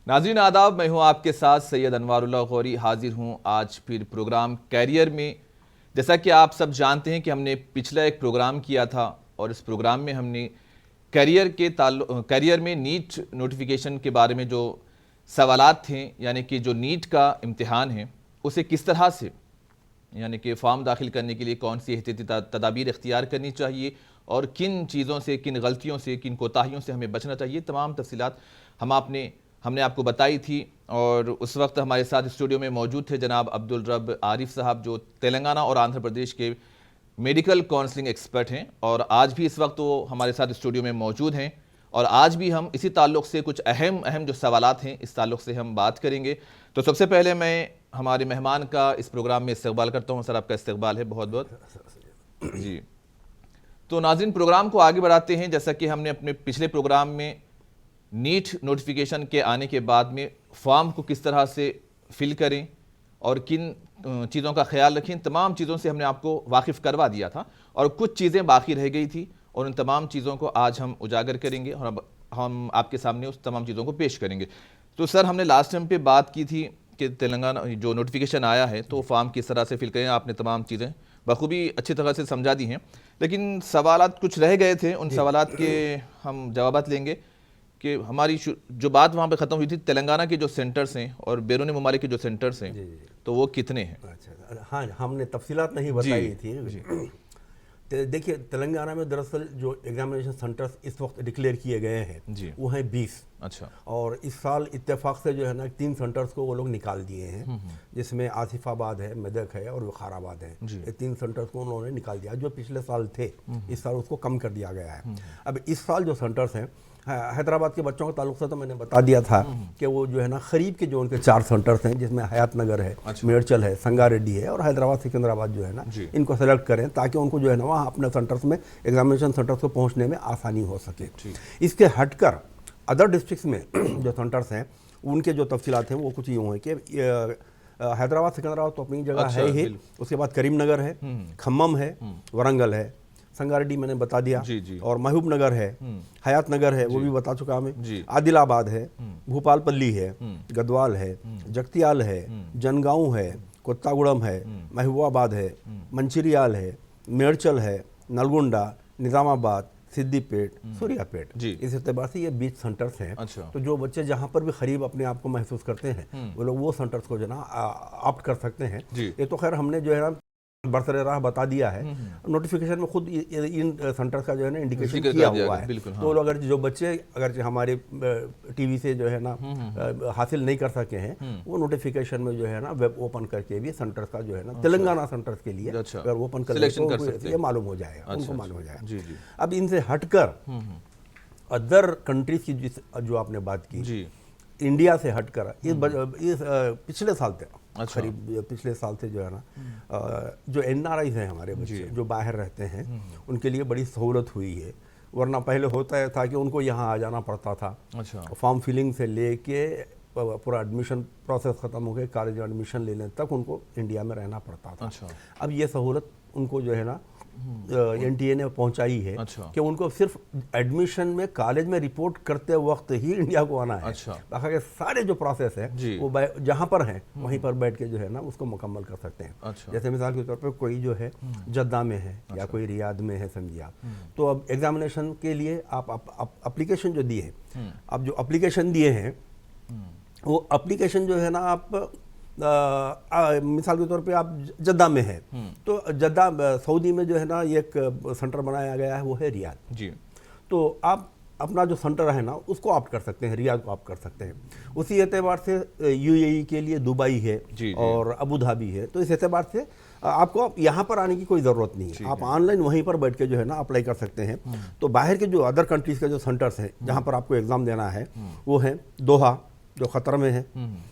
नाज़रीन आदाब, मैं हूं आपके साथ सैयद अनवारुल्लाह गौरी। हाजिर हूं आज फिर प्रोग्राम कैरियर में। जैसा कि आप सब जानते हैं कि हमने पिछला एक प्रोग्राम किया था और इस प्रोग्राम में हमने कैरियर में नीट नोटिफिकेशन के बारे में जो सवालात थे, यानी कि जो नीट का इम्तिहान है उसे किस तरह से, यानी कि फॉर्म दाखिल करने के लिए कौन सी एहतियाती तदाबीर इख्तियार करनी चाहिए और किन चीज़ों से, किन गलतियों से, किन कोताहियों से हमें बचना चाहिए, तमाम तफसीलात हमने आपको बताई थी। और उस वक्त हमारे साथ स्टूडियो में मौजूद थे जनाब अब्दुल रब आरिफ साहब, जो तेलंगाना और आंध्र प्रदेश के मेडिकल काउंसलिंग एक्सपर्ट हैं, और आज भी इस वक्त वो हमारे साथ स्टूडियो में मौजूद हैं। और आज भी हम इसी ताल्लुक़ से कुछ अहम जो सवालात हैं इस ताल्लुक़ से हम बात करेंगे। तो सबसे पहले मैं हमारे मेहमान का इस प्रोग्राम में इस्तकबाल करता हूँ। सर, आपका इस्तकबाल है बहुत बहुत जी। तो नाज़रीन, प्रोग्राम को आगे बढ़ाते हैं। जैसा कि हमने अपने पिछले प्रोग्राम में नीट नोटिफिकेशन के आने के बाद में फॉर्म को किस तरह से फिल करें और किन चीज़ों का ख्याल रखें, तमाम चीज़ों से हमने आपको वाकिफ़ करवा दिया था, और कुछ चीज़ें बाकी रह गई थी और उन तमाम चीज़ों को आज हम उजागर करेंगे और अब हम आपके सामने उस तमाम चीज़ों को पेश करेंगे। तो सर, हमने लास्ट टाइम पे बात की थी कि तेलंगाना जो नोटिफिकेशन आया है तो फॉर्म किस तरह से फिल करें। आपने तमाम चीज़ें बखूबी अच्छी तरह से समझा दी हैं, लेकिन सवालात कुछ रह गए थे। उन सवालात के हम जवाबात लेंगे कि हमारी जो बात वहाँ पे ख़त्म हुई थी, तेलंगाना के जो सेंटर्स हैं और बैरून ममालिक के जो सेंटर्स हैं, तो वो कितने हैं? अच्छा, हाँ, हमने तफसीलात नहीं बताई थी। देखिए, तेलंगाना में दरअसल जो एग्जामिनेशन सेंटर्स इस वक्त डिक्लेयर किए गए हैं वो हैं 20। अच्छा। और इस साल इत्तेफाक से जो है ना 3 सेंटर्स को वो लोग निकाल दिए हैं, जिसमें आसिफाबाद है, मेदक है और विखाराबाद है। ये 3 सेंटर्स को उन्होंने निकाल दिया। जो पिछले साल थे, इस साल उसको कम कर दिया गया है। अब इस साल जो सेंटर्स हैं, हैदराबाद के बच्चों के ताल्लुक से तो मैंने बता दिया था कि वो जो है ना करीब के जो उनके 4 सेंटर्स हैं, जिसमें हयात नगर है, मेडचल है, संगारेड्डी है और हैदराबाद सिकंदराबाद जो है ना, इनको सेलेक्ट करें ताकि उनको जो है ना वहाँ अपने सेंटर्स में, एग्जामिनेशन सेंटर्स को पहुँचने में आसानी हो सके। इसके हटकर अदर डिस्ट्रिक्ट्स में जो सेंटर्स हैं उनके जो तफसीलात हैं वो कुछ यूँ हैं कि हैदराबाद सिकंदराबाद तो अपनी जगह है ही, उसके बाद करीमनगर है, खम्मम है, वरंगल है, संगारेड्डी मैंने बता दिया, और महबूब नगर है, हयात नगर है, वो भी बता चुका मैं, आदिलाबाद है, भूपालपल्ली है, गदवाल है, जगतियाल है, जनगांव है, कोत्तागुड़म है, महबूबाबाद है, मंचिरियाल है, मेडचल है, नलगुंडा, निज़ामाबाद, सिद्दीपेट, सूर्यापेट। इस एतबार से ये 20 सेंटर्स हैं। तो जो बच्चे जहाँ पर भी करीब अपने आप को महसूस करते हैं वो लोग वो सेंटर्स को जो है ना ऑप्ट कर सकते हैं। ये तो खैर हमने जो है ना बरसरे राह बता दिया है, नोटिफिकेशन में खुद इन सेंटर्स का जो है ना इंडिकेशन किया हुआ है। तो लोग अगर जो बच्चे अगर हमारे टीवी से जो है ना हासिल नहीं कर सके हैं, वो नोटिफिकेशन में जो है ना वेब ओपन करके भी सेंटर्स का जो है ना तेलंगाना सेंटर्स के लिए अगर ओपन कर ले ये मालूम हो जाएगा, उनको मालूम हो जाएगा। अब इनसे हटकर अदर कंट्रीज की जो आपने बात की, इंडिया से हटकर इस पिछले साल तक करीब पिछले साल से जो है ना जो NRIs हैं हमारे बच्चे जो बाहर रहते हैं उनके लिए बड़ी सहूलत हुई है। वरना पहले होता था कि उनको यहाँ आ जाना पड़ता था। फॉर्म फिलिंग से लेके पूरा एडमिशन प्रोसेस ख़त्म हो गए, कॉलेज में एडमिशन लेने तक उनको इंडिया में रहना पड़ता था। अब ये सहूलत उनको जो है ना NTA ने पहुंचाई है कि उनको सिर्फ एडमिशन में कॉलेज में रिपोर्ट करते वक्त ही इंडिया को आना है। बाकी सारे जो प्रोसेस है वो जहां पर हैं वहीं पर बैठ के जो है ना उसको मुकम्मल कर सकते हैं। जैसे मिसाल के तौर पर कोई जो है जद्दा में है या कोई रियाद में है, समझिए आप, तो अब एग्जामिनेशन के लिए आप एप्लीकेशन जो दिए हैं, आप जो एप्लीकेशन दिए हैं वो एप्लीकेशन जो है ना आप मिसाल के तौर पे आप जद्दा में है तो जद्दा सऊदी में जो है ना एक सेंटर बनाया गया है, वो है रियाद जी। तो आप अपना जो सेंटर है ना उसको ऑप्ट कर सकते हैं, रियाद को ऑप्ट कर सकते हैं। उसी एतबार से UAE के लिए दुबई है और अबू धाबी है। तो इस एतबार से आपको यहाँ पर आने की कोई ज़रूरत नहीं है, आप ऑनलाइन वहीं पर बैठ के जो है ना अप्लाई कर सकते हैं। तो बाहर के जो अदर कंट्रीज़ के जो सेंटर्स हैं जहाँ पर आपको एग्ज़ाम देना है वो है दोहा जो ख़तर में है,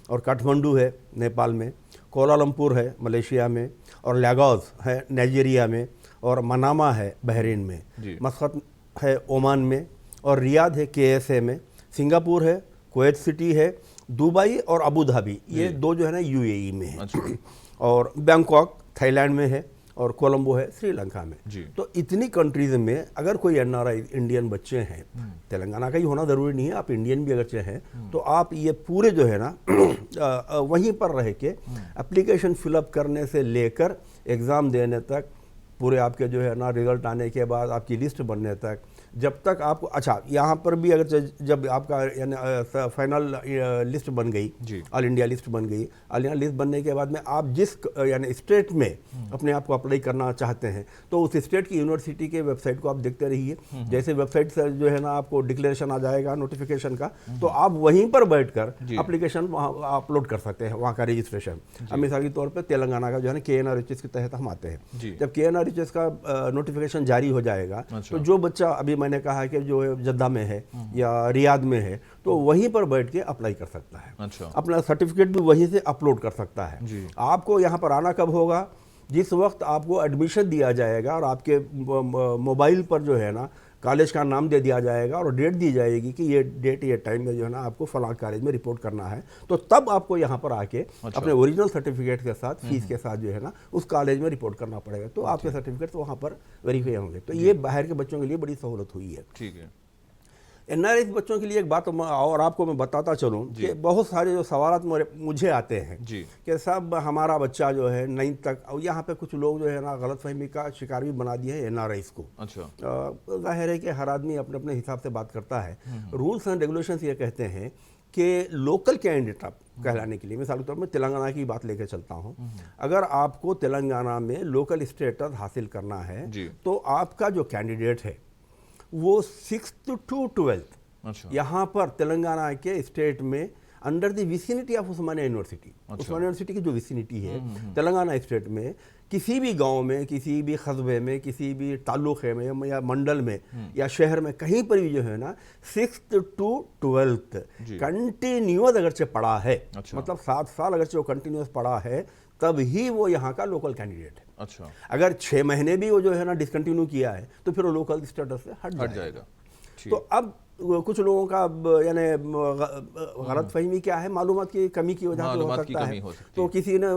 और काठमांडू है नेपाल में, कोलालमपुर है मलेशिया में, और लागोस है नाइजीरिया में, और मनामा है बहरीन में, मस्कत है ओमान में, और रियाद है KSA में, सिंगापुर है, कुवैत सिटी है, दुबई और अबू धाबी, ये 2 जो है ना UAE में है, और बैंकॉक थाईलैंड में है, और कोलंबो है श्रीलंका में। तो इतनी कंट्रीज में अगर कोई एनआरआई इंडियन बच्चे हैं, तेलंगाना का ही होना ज़रूरी नहीं है, आप इंडियन भी अगर हैं, तो आप ये पूरे जो है ना वहीं पर रह के एप्लीकेशन फिलअप करने से लेकर एग्ज़ाम देने तक, पूरे आपके जो है ना रिजल्ट आने के बाद आपकी लिस्ट बनने तक, जब तक आपको, अच्छा यहाँ पर भी अगर जब आपका यानी फाइनल लिस्ट बन गई, ऑल इंडिया लिस्ट बन गई, ऑल इंडिया लिस्ट बनने के बाद में आप जिस यानी स्टेट में अपने आप को अप्लाई करना चाहते हैं, तो उस स्टेट की यूनिवर्सिटी के वेबसाइट को आप देखते रहिए। जैसे वेबसाइट से जो है ना आपको डिक्लेरेशन आ जाएगा नोटिफिकेशन का, तो आप वहीं पर बैठकर एप्लीकेशन अपलोड कर सकते हैं, वहाँ का रजिस्ट्रेशन। अब मिसाल के तौर पर तेलंगाना का जो है ना KNRHS के तहत हम आते हैं, जब KNRHS का नोटिफिकेशन जारी हो जाएगा, तो जो बच्चा अभी मैंने कहा कि जो जद्दा में है या रियाद में है, तो वहीं पर बैठ के अप्लाई कर सकता है। अच्छा। अपना सर्टिफिकेट भी वहीं से अपलोड कर सकता है। आपको यहाँ पर आना कब होगा? जिस वक्त आपको एडमिशन दिया जाएगा और आपके मोबाइल पर जो है ना कॉलेज का नाम दे दिया जाएगा और डेट दी जाएगी कि ये डेट ये टाइम में जो है ना आपको फलां कॉलेज में रिपोर्ट करना है, तो तब आपको यहाँ पर आके अपने ओरिजिनल सर्टिफिकेट के साथ फीस के साथ जो है ना उस कॉलेज में रिपोर्ट करना पड़ेगा, तो आपके सर्टिफिकेट तो वहाँ पर वेरीफाई होंगे। तो ये बाहर के बच्चों के लिए बड़ी सहूलत हुई है। ठीक है। एनआरआई बच्चों के लिए एक बात और आपको मैं बताता चलूं कि बहुत सारे जो सवाल मुझे आते हैं कि साहब हमारा बच्चा जो है 9th तक, यहाँ पे कुछ लोग जो है ना गलतफहमी का शिकार भी बना दिया है एनआरआई को। अच्छा। जाहिर है कि हर आदमी अपने अपने हिसाब से बात करता है। रूल्स एंड रेगुलेशंस ये कहते हैं कि लोकल कैंडिडेट आप कहलाने के लिए, मिसाल के तौर पर तेलंगाना की बात लेकर चलता हूँ, अगर आपको तेलंगाना में लोकल स्टेटस हासिल करना है तो आपका जो कैंडिडेट है वो 6th to 12th अच्छा। यहाँ पर तेलंगाना के स्टेट में under the vicinity of Osmania university, Osmania university की जो विसिनिटी है तेलंगाना स्टेट में, किसी भी गांव में, किसी भी कस्बे में, किसी भी तालुके में या मंडल में या शहर में, कहीं पर भी जो है ना 6th to 12th कंटिन्यूअस अगरचे पढ़ा है, अच्छा। मतलब 7 साल अगरचे वो कंटिन्यूअस पढ़ा है, तब ही वो यहाँ का लोकल कैंडिडेट है। अच्छा। अगर 6 महीने भी वो जो है ना डिसकंटिन्यू किया है तो फिर वो लोकल स्टेटस से हट जाएगा। तो अब कुछ लोगों का यानी गलत फहमी क्या है, मालूमात की कमी की वजह से हो सकता है। तो किसी ने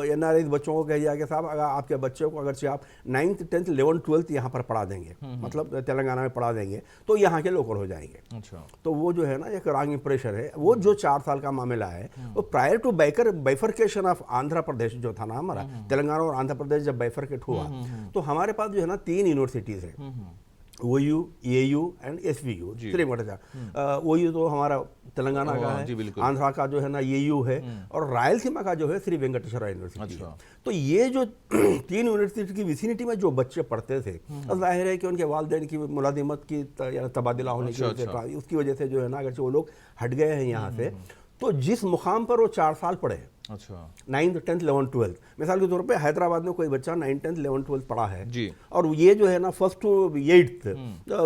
एनआरआई बच्चों को कह दिया कि साहब अगर आपके बच्चे को अगर आप 9th 10th 11th 12th यहाँ पर पढ़ा देंगे, मतलब तेलंगाना में पढ़ा देंगे, तो यहाँ के लोकल हो जाएंगे। अच्छा। तो वो जो है ना एक रॉन्ग इंप्रेशन है। वो जो 4 साल का मामला है वो prior to bifurcation of Andhra Pradesh जो था ना हमारा, तेलंगाना और आंध्र प्रदेश जब बाइफर्केट हुआ तो हमारे पास जो है ना 3 यूनिवर्सिटीज़ है, OU, AU and SVU। OU तो हमारा तेलंगाना का है, आंध्रा का जो है ना AU है, और रायलसीमा का जो है श्री वेंकटेश्वरा यूनिवर्सिटी है। तो ये जो 3 यूनिवर्सिटी की विसिनिटी में जो बच्चे पढ़ते थे, जाहिर है कि उनके वालिदैन की मुलाजिमत की तबादला होने की वजह से, उसकी वजह से जो है ना अगर वो लोग हट गए हैं यहाँ से, तो जिस मुकाम पर वो 4 साल पढ़े, अच्छा, 9th 10th 11th 12th, मिसाल के तौर पे हैदराबाद में कोई बच्चा 9th 10th 11th 12th पढ़ा है जी, और ये जो है ना 1st to 8th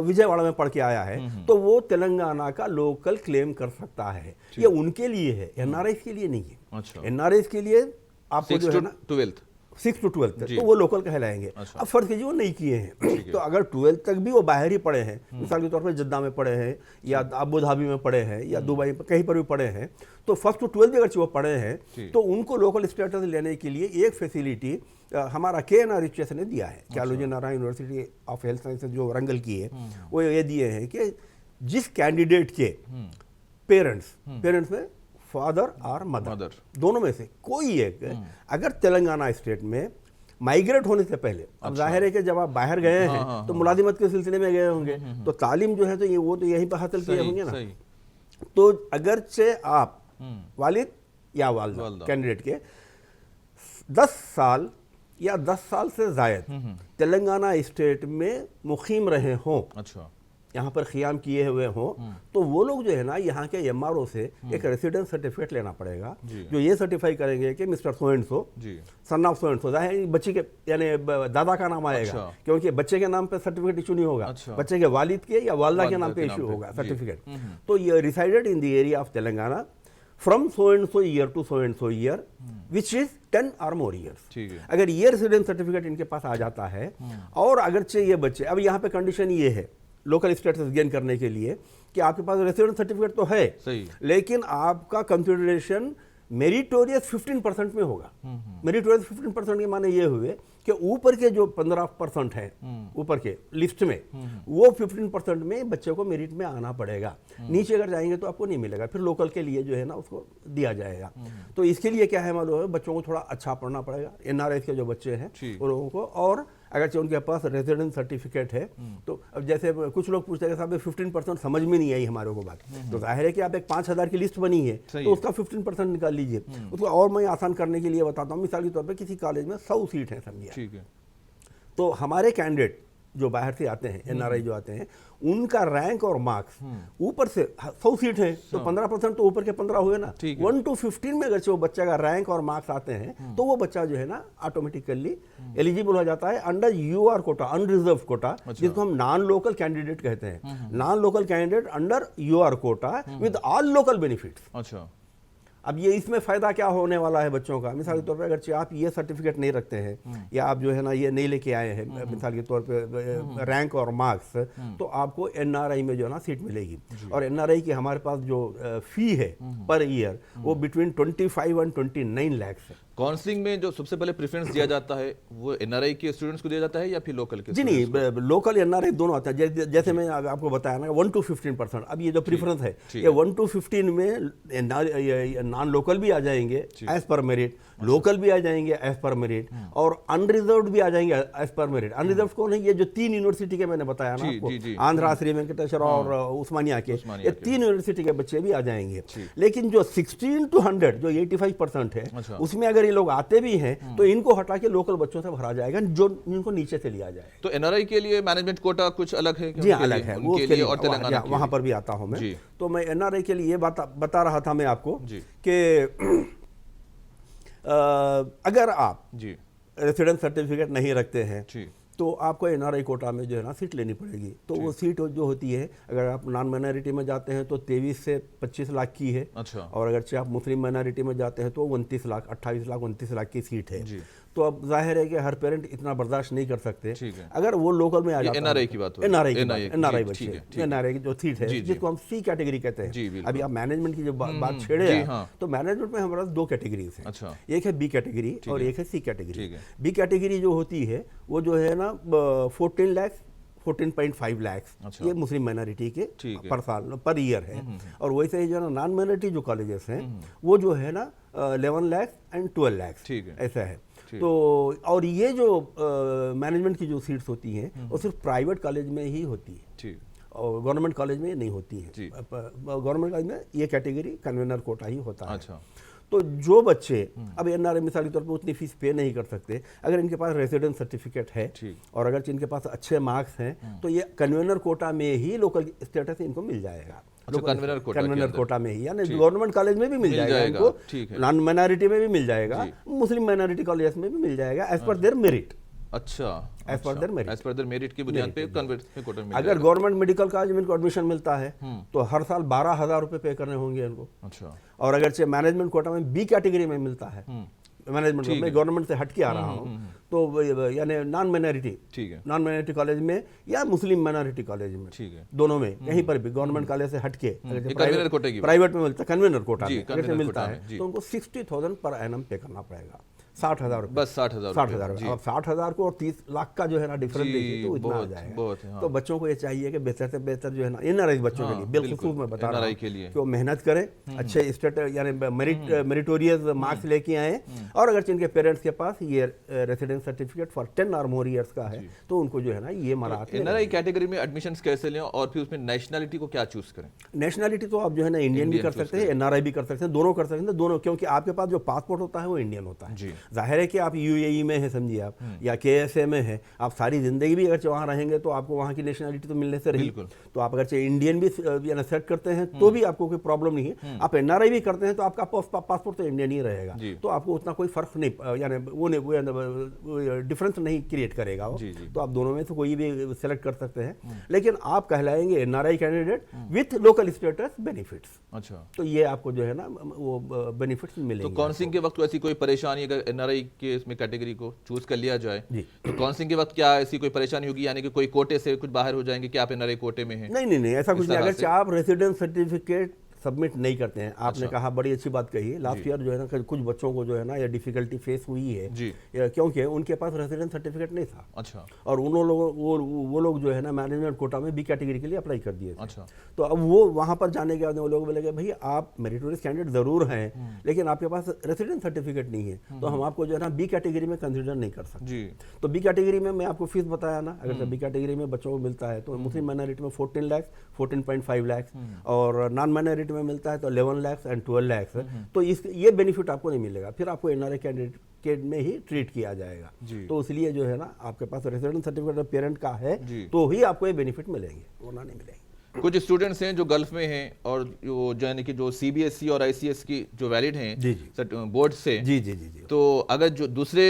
विजयवाड़ा में पढ़ के आया है, तो वो तेलंगाना का लोकल क्लेम कर सकता है। ये उनके लिए है, एनआरआई के लिए नहीं है। अच्छा। एनआरआई के लिए आपको जो है ना 6 to 12th तो वो लोकल कहलाएंगे। अच्छा। अब फर्ज कीजिए वो नहीं किए हैं, तो अगर 12th तक भी वो बाहर ही पढ़े हैं, मिसाल के तौर पर जद्दा में पढ़े हैं या अबू धाबी में पढ़े हैं या दुबई में कहीं पर भी पढ़े हैं, तो 1st to 12th अगर वो पढ़े हैं तो उनको लोकल स्टेटस लेने के लिए एक फैसिलिटी हमारा KNRHS ने दिया है, Kaloji Narayan university of health sciences जो वरंगल की है, वो ये दिए हैं कि जिस कैंडिडेट के पेरेंट्स में फादर और मदर दोनों में से कोई एक अगर तेलंगाना स्टेट में माइग्रेट होने से पहले, अब जाहिर है कि जब आप बाहर गए हैं तो मुलाजिमत के सिलसिले में गए होंगे, तो तालीम जो है तो ये वो तो यहीं पर हासिल किए होंगे ना, तो अगरचे आप वालिद या वालिदा कैंडिडेट के 10 साल या 10 साल से जायद तेलंगाना स्टेट में मुकीम रहे हों, अच्छा, यहाँ पर क़ियाम किए हुए हों, तो वो लोग जो है ना यहाँ के MRO से एक रेसिडेंस सर्टिफिकेट लेना पड़ेगा, जो ये सर्टिफाई करेंगे कि mister so and so, son of so and सो, बच्चे के यानी दादा का नाम आएगा। अच्छा। क्योंकि बच्चे के नाम पे सर्टिफिकेट इशू नहीं होगा। अच्छा। बच्चे के वालिद के या वालदा के नाम पे इशू होगा सर्टिफिकेट। तो ये resided in the area of Telangana from so and so year to so and so year which is 10 or more years. अगर ये रेसिडेंस सर्टिफिकेट इनके पास आ जाता है, और अगरचे ये बच्चे, अब यहाँ पे कंडीशन ये है लोकल स्टेटस गेन करने के लिए कि आपके पास रेसिडेंस सर्टिफिकेट तो है सही, लेकिन आपका कंसिडरेशन मेरिटोरियस 15% में होगा। मेरिटोरियस 15% के माने ये हुए कि ऊपर के जो 15% है ऊपर के लिस्ट में, वो 15% में बच्चे को मेरिट में आना पड़ेगा। नीचे अगर जाएंगे तो आपको नहीं मिलेगा, फिर लोकल के लिए जो है ना उसको दिया जाएगा। तो इसके लिए क्या है मालूम है, बच्चों को थोड़ा अच्छा पढ़ना पड़ेगा। एनआरआई के जो बच्चे हैं उन लोगों को, और अगर उनके पास रेजिडेंस सर्टिफिकेट है तो अब जैसे कुछ लोग पूछते हैं साहब 15% समझ में नहीं आई हमारे को बात, तो जाहिर है कि आप एक 5000 की लिस्ट बनी है तो उसका 15% निकाल लीजिए। उसको और मैं आसान करने के लिए बताता हूँ, मिसाल के तौर पर किसी कॉलेज में 100 सीट है समझिए, ठीक है, तो हमारे कैंडिडेट जो बाहर से आते हैं, एनआरआई जो आते हैं, उनका रैंक और मार्क्स ऊपर से 100 सीट है तो 15% तो ऊपर के 15 हुए ना। 1 to 15 में अगर वो बच्चे का रैंक और मार्क्स आते हैं तो वो बच्चा जो है ना ऑटोमेटिकली एलिजिबल हो जाता है under UR quota, unreserve quota, जिसको हम नॉन लोकल कैंडिडेट कहते हैं। Non local candidate under UR quota with all local benefits. अच्छा, अब ये इसमें फायदा क्या होने वाला है बच्चों का, मिसाल के तौर पे अगर आप ये सर्टिफिकेट नहीं रखते हैं या आप जो है ना ये नहीं लेके आए हैं मिसाल के तौर पे रैंक और मार्क्स, तो आपको एनआरआई में जो है ना सीट मिलेगी। और एनआरआई की हमारे पास जो फी है पर ईयर वो बिटवीन 25 और 29 लाख है। काउंसलिंग में जो सबसे पहले प्रेफरेंस दिया जाता है वो एनआरआई के स्टूडेंट्स को दिया जाता है या फिर लोकल के? जी नहीं, लोकल एनआरआई दोनों आते हैं। जैसे मैं आपको बताया ना 1 to 15%, अब ये जो प्रेफरेंस है ये 1 to 15 में नॉन लोकल भी आ जाएंगे एज पर मेरिट, लोकल भी आ जाएंगे एज पर मेरिट, और अनरिजर्व्ड भी आ जाएंगे एज पर मेरिट। अनरिजर्व कौन है? ये जो 3 यूनिवर्सिटी के मैंने बताया ना आपको, आंध्रा, श्री वेंकटेश्वर और उस्मानिया के, ये 3 यूनिवर्सिटी के बच्चे भी आ जाएंगे। लेकिन जो 16 to 100 जो 85% है उसमें अगर ये लोग आते भी हैं तो इनको हटा के लोकल बच्चों से भरा जाएगा जो इनको नीचे से लिया जाएगा। तो एनआरआई के लिए मैनेजमेंट कोटा कुछ अलग है? जी अलग है, वो लिए और तेलंगाना वहां पर भी आता हूं मैं। तो मैं एनआरआई के लिए बता रहा था मैं आपको कि अगर आप रेसिडेंस सर्टिफिकेट नहीं रखते हैं तो आपको एनआरआई कोटा में जो है ना सीट लेनी पड़ेगी। तो वो सीट जो होती है, अगर आप नॉन माइनॉरिटी में जाते हैं तो 23 से 25 लाख की है। अच्छा। और अगर आप मुस्लिम माइनॉरिटी में जाते हैं तो 29 लाख, 28 लाख, 29 लाख की सीट है। तो अब जाहिर है कि हर पेरेंट इतना बर्दाश्त नहीं कर सकते। अगर वो लोकल में आ जाता है, एनआरआई की बात, एनआरआई बच्चे, एनआरआई की जो सीट है जिसको हम सी कैटेगरी कहते हैं। अभी आप मैनेजमेंट की जो बात छेड़े हैं, तो मैनेजमेंट में हमारे पास 2 कैटेगरीज हैं। एक है बी कैटेगरी और एक है सी कैटेगरी। बी कैटेगरी जो होती है वो जो है ना 14 लाख 14.5 लाख ये मुस्लिम माइनॉरिटी के पर साल पर ईयर है। और वैसे ही जो है ना नॉन माइनॉरिटी जो कॉलेजेस हैं वो जो है ना 11 लाख एंड 12 लाख ऐसा है। तो और ये जो मैनेजमेंट की जो सीट्स होती हैं वो सिर्फ प्राइवेट कॉलेज में ही होती है और गवर्नमेंट कॉलेज में नहीं होती है। गवर्नमेंट कॉलेज में ये कैटेगरी कन्वेनर कोटा ही होता है। अच्छा। तो जो बच्चे अब एनआरआई मिसाल के तौर पर उतनी फीस पे नहीं कर सकते, अगर इनके पास रेजिडेंस सर्टिफिकेट है और अगर इनके पास अच्छे मार्क्स हैं तो ये कन्वेनर कोटा में ही लोकल स्टेटस इनको मिल जाएगा। कन्वेनर कोटा में ही, यानी गवर्नमेंट कॉलेज में भी मिल जाएगा इनको, नॉन माइनॉरिटी में भी मिल जाएगा, मुस्लिम माइनॉरिटी कॉलेज में भी मिल जाएगा एज पर देयर मेरिट। अच्छा, एज पर देयर मेरिट की बुनियाद पे कन्वर्ट कोटा में। अगर गवर्नमेंट मेडिकल कॉलेज में इनको एडमिशन मिलता है तो हर साल 12,000 रुपए पे करने होंगे इनको। अच्छा। और अगर मैनेजमेंट कोटा में बी कैटेगरी में मिलता है, मैनेजमेंट में गवर्नमेंट से हट के आ रहा हूँ, तो यानी नॉन माइनॉरिटी कॉलेज में या मुस्लिम माइनॉरिटी कॉलेज में, दोनों में कहीं पर भी गवर्नमेंट कॉलेज से हट के प्राइवेट में मिलता है, कन्वेनर कोटा में मिलता है, तो उनको 60,000 पर एनम पे करना पड़ेगा। 60,000 बस 60,000 अब 60,000 को और 30 लाख का जो है ना डिफरेंस देखिए तो इतना आ जाएगा। तो बच्चों को ये चाहिए कि बेहतर से बेहतर जो है ना एनआरआई बच्चों के लिए बिल्कुल मैं बता रहा हूँ कि वो मेहनत करें, अच्छे स्टेट यानी मेरिटोरियस मार्क्स लेके आए, और अगर इनके पेरेंट्स के पास ये residence certificate for 10 or more years का है तो उनको जो है ना ये मराहत। एनआरआई कैटेगरी में एडमिशंस कैसे लें और फिर उसमें नेशनलिटी को क्या चूज करें? नेशनलिटी तो आप जो है ना इंडियन भी कर सकते हैं, एनआरआई भी कर सकते हैं, दोनों कर सकते हैं, दोनों, क्योंकि आपके पास जो पासपोर्ट होता है वो इंडियन होता है। जाहिर है कि आप यूएई में है समझिए आप, या केएसए में है, आप सारी जिंदगी भी अगर वहाँ रहेंगे तो आपको वहाँ की नेशनलिटी तो मिलने से रही। तो आप अगर इंडियन भी सेट करते हैं तो भी आपको कोई प्रॉब्लम नहीं है। आप एनआरआई भी करते हैं तो आपका पासपोर्ट तो इंडियन ही रहेगा, तो आपको उतना कोई फर्क नहीं, यानी वो डिफरेंस नहीं क्रिएट करेगा वो। तो आप दोनों में से कोई भी सेलेक्ट कर सकते हैं, लेकिन आप कहलाएंगे NRI candidate with local status benefits. अच्छा। तो ये आपको जो है ना वो बेनिफिट्स मिलेंगे। तो काउंसलिंग के वक्त ऐसी कोई परेशानी, अगर एनआरआई के इसमें कैटेगरी को चूज कर लिया जाए तो काउंसलिंग के वक्त क्या ऐसी कोई परेशानी होगी, यानी कि कोई कोटे से कुछ बाहर हो जाएंगे कि आप एनआरआई कोटे में हैं? नहीं, ऐसा कुछ नहीं। अगर आप रेसिडेंस सर्टिफिकेट सबमिट नहीं करते हैं। आपने कहा, बड़ी अच्छी बात कही। लास्ट ईयर जो है ना कुछ बच्चों को जो है ना ये डिफिकल्टी फेस हुई है क्योंकि उनके पास रेसिडेंस सर्टिफिकेट नहीं था। अच्छा। और उन लोगों वो लोग जो है ना मैनेजमेंट कोटा में बी कैटेगरी के लिए अप्लाई कर दिए थे। अच्छा। तो अब वो वहाँ पर जाने के बाद वो लोग बोले भाई आप मेरिटोरियस कैंडिडेट जरूर हैं लेकिन आपके पास रेसिडेंस सर्टिफिकेट नहीं है, तो हम आपको जो है ना बी कैटेगरी में कंसिडर नहीं कर सकते। तो बी कैटेगरी में मैं आपको फीस बताया ना, अगर बी कैटेगरी में बच्चों को मिलता है तो मुस्लिम माइनॉरिटी में 14 लाख 14.5 लाख और नॉन माइनॉरिटी में मिलता है तो 11 लाख एंड 12 लाख। तो ये बेनिफिट आपको नहीं मिलेगा, फिर आपको एनआरआई कैंडिडेट के में ही ट्रीट किया जाएगा। तो इसलिए जो है ना आपके पास रेसिडेंस सर्टिफिकेट पेरेंट का है तो ही आपको ये बेनिफिट मिलेंगे, वरना नहीं मिलेंगे। कुछ स्टूडेंट्स हैं जो गल्फ में हैं और जो यानी कि जो सीबीएसई और आईसीएस की जो वैलिड हैं बोर्ड से, तो अगर जो दूसरे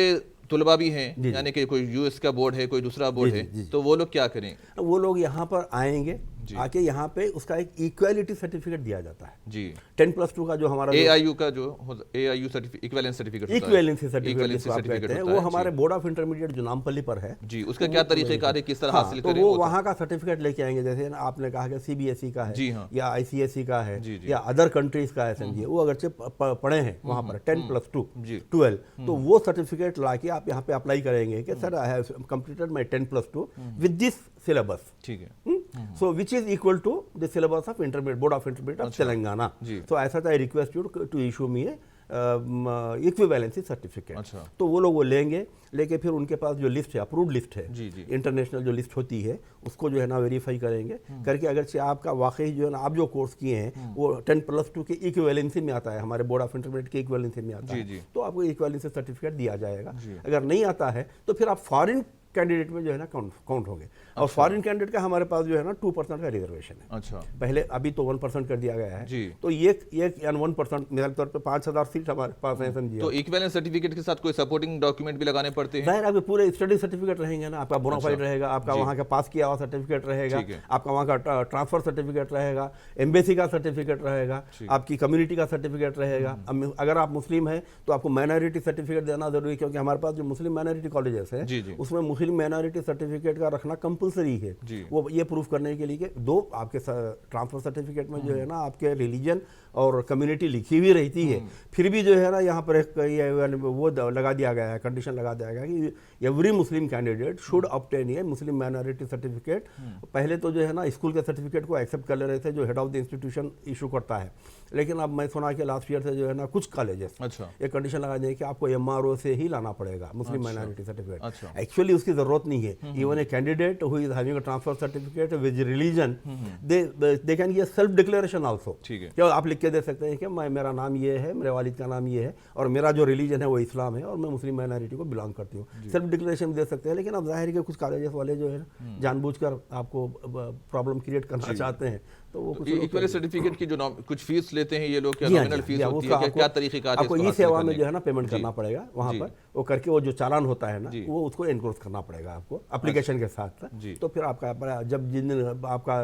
तुलबा भी हैं यानी कि कोई यूएस का बोर्ड है, कोई दूसरा बोर्ड है, तो वो लोग क्या करें? वो लोग यहाँ पर आएंगे, आके यहाँ पे उसका एक इक्वालिटी सर्टिफिकेट दिया जाता है जी। 10+2 का जो हमारा एआईयू का जो एआईयू इक्विवेलेंस सर्टिफिकेट कहते हैं, वो हमारे बोर्ड ऑफ इंटरमीडिएट जो नामपल्ली पर है जी, उसका क्या तरीक़ाकार है, किस तरह हासिल करें? वो वहाँ का सर्टिफिकेट लेके आएंगे। जैसे आपने कहा कि सीबीएसई का है या आईसीएसई का है या अदर कंट्रीज का है, समझिए वो अगरचे पढ़े हैं वहाँ पर 10+2 12, तो वो सर्टिफिकेट ला के आप यहाँ पे अप्लाई करेंगे कि sir I have completed my 10+2 with this syllabus, ठीक है, so which is equal to the syllabus of intermediate board of intermediate of Telangana. So as such I request you to issue me a equivalency certificate. तो वो लोग वो लेके फिर उनके पास जो लिस्ट है, अप्रूव्ड लिस्ट है, इंटरनेशनल जो लिस्ट होती है उसको जो है ना वेरीफाई करेंगे करके अगर से आपका वाकई जो है ना आप जो कोर्स किए हैं वो 10+2 के इक्विवेलेंसी में आता है, हमारे बोर्ड ऑफ इंटरमीडिएट के इक्विवेलेंसी में आता है, तो आपको इक्विवेलेंसी सर्टिफिकेट दिया जाएगा। अगर नहीं आता है तो फिर आप फॉरेन कैंडिडेट में जो है ना काउंट होंगे। और फॉरेन कैंडिडेट का हमारे पास जो है ना 2% का रिजर्वेशन है। अच्छा। पहले अभी तो 1% कर दिया गया है तो ये 1% मिसाल तौर पे 5000 सीट हमारे पास है, समझिए। तो इक्विवेलेंस सर्टिफिकेट के साथ कोई सपोर्टिंग डॉक्यूमेंट भी लगाने पड़ते हैं? जाहिर है, पूरे स्टडी सर्टिफिकेट रहेंगे ना, आपका बोनाफाइड रहेगा, आपका वहाँ का पास किया हुआ सर्टिफिकेट रहेगा, आपका वहाँ का ट्रांसफर सर्टिफिकेट रहेगा, एम्बेसी का सर्टिफिकेट रहेगा, आपकी कम्युनिटी का सर्टिफिकेट रहेगा। अगर आप मुस्लिम है तो आपको माइनॉरिटी सर्टिफिकेट देना जरूरी है, क्योंकि हमारे पास जो मुस्लिम माइनॉरिटी कॉलेजेस है उसमें मुस्लिम माइनॉरिटी सर्टिफिकेट का रखना कंपलसरी है। वो ये प्रूफ करने के लिए कि दो आपके ट्रांसफर सर्टिफिकेट में जो है ना आपके रिलीजन और कम्युनिटी लिखी हुई रहती है, फिर भी जो है ना यहाँ पर एक वो लगा दिया गया है, कंडीशन लगा दिया गया है कि every Muslim candidate should obtain a Muslim minority certificate. पहले तो जो है ना स्कूल के सर्टिफिकेट को एक्सेप्ट कर ले रहे थे जो head of the institution issue करता है, लेकिन अब मैं सुना कि लास्ट ईयर से जो है ना कुछ कॉलेजेस एक कंडीशन लगा दें कि आपको एमआरओ से ही लाना पड़ेगा मुस्लिम माइनॉरिटी सर्टिफिकेट। एक्चुअली उसकी जरूरत नहीं है। Even a candidate who is having a transfer certificate with religion they can give self declaration also. क्या आप लिख के दे सकते हैं कि मेरा नाम ये है, मेरे वालिद का नाम ये है और मेरा जो रिलीजन है वो इस्लाम है और मैं मुस्लिम माइनॉरिटी को बिलोंग करती हूँ, सेल्फ डिक्लेरेशन दे सकते हैं। लेकिन अब जाहिर है कि कुछ कॉलेजेस वाले जो है जानबूझकर आपको प्रॉब्लम क्रिएट करना चाहते हैं, तो वो इक्वल सर्टिफिकेट की जो कुछ फीस लेते हैं ये लोग, क्या नॉमिनल फीस होती है, क्या तरीकेकार है? आपको ई सेवा में जो है ना पेमेंट करना पड़ेगा वहाँ पर, वो करके वो जो चालान होता है ना वो उसको एनक्रोच करना पड़ेगा आपको एप्लीकेशन के साथ। तो फिर आपका जब जिन दिन आपका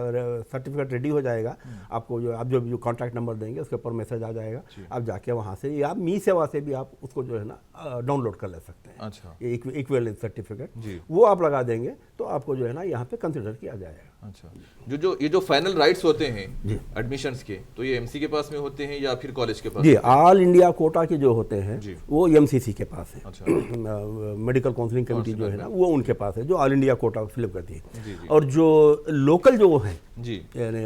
सर्टिफिकेट रेडी हो जाएगा, आपको जो आप जो कॉन्टैक्ट नंबर देंगे उसके ऊपर मैसेज आ जाएगा, आप जाके वहाँ से या मी सेवा से भी आप उसको जो है ना डाउनलोड कर ले सकते हैं। अच्छा। ये इक्विवेलेंस सर्टिफिकेट वो आप लगा देंगे तो आपको जो है ना यहाँ पे कंसिडर किया जाएगा। अच्छा। ये जो फाइनल राइट्स होते हैं एडमिशंस के, तो ये एमसी के पास में होते हैं या फिर कॉलेज के पास? जी, ऑल इंडिया कोटा के जो होते हैं वो एमसीसी के पास है। अच्छा। मेडिकल काउंसलिंग कमेटी जो है ना वो उनके पास है, जो ऑल इंडिया कोटा फिलअप करती है। और जो लोकल जो हैं यानी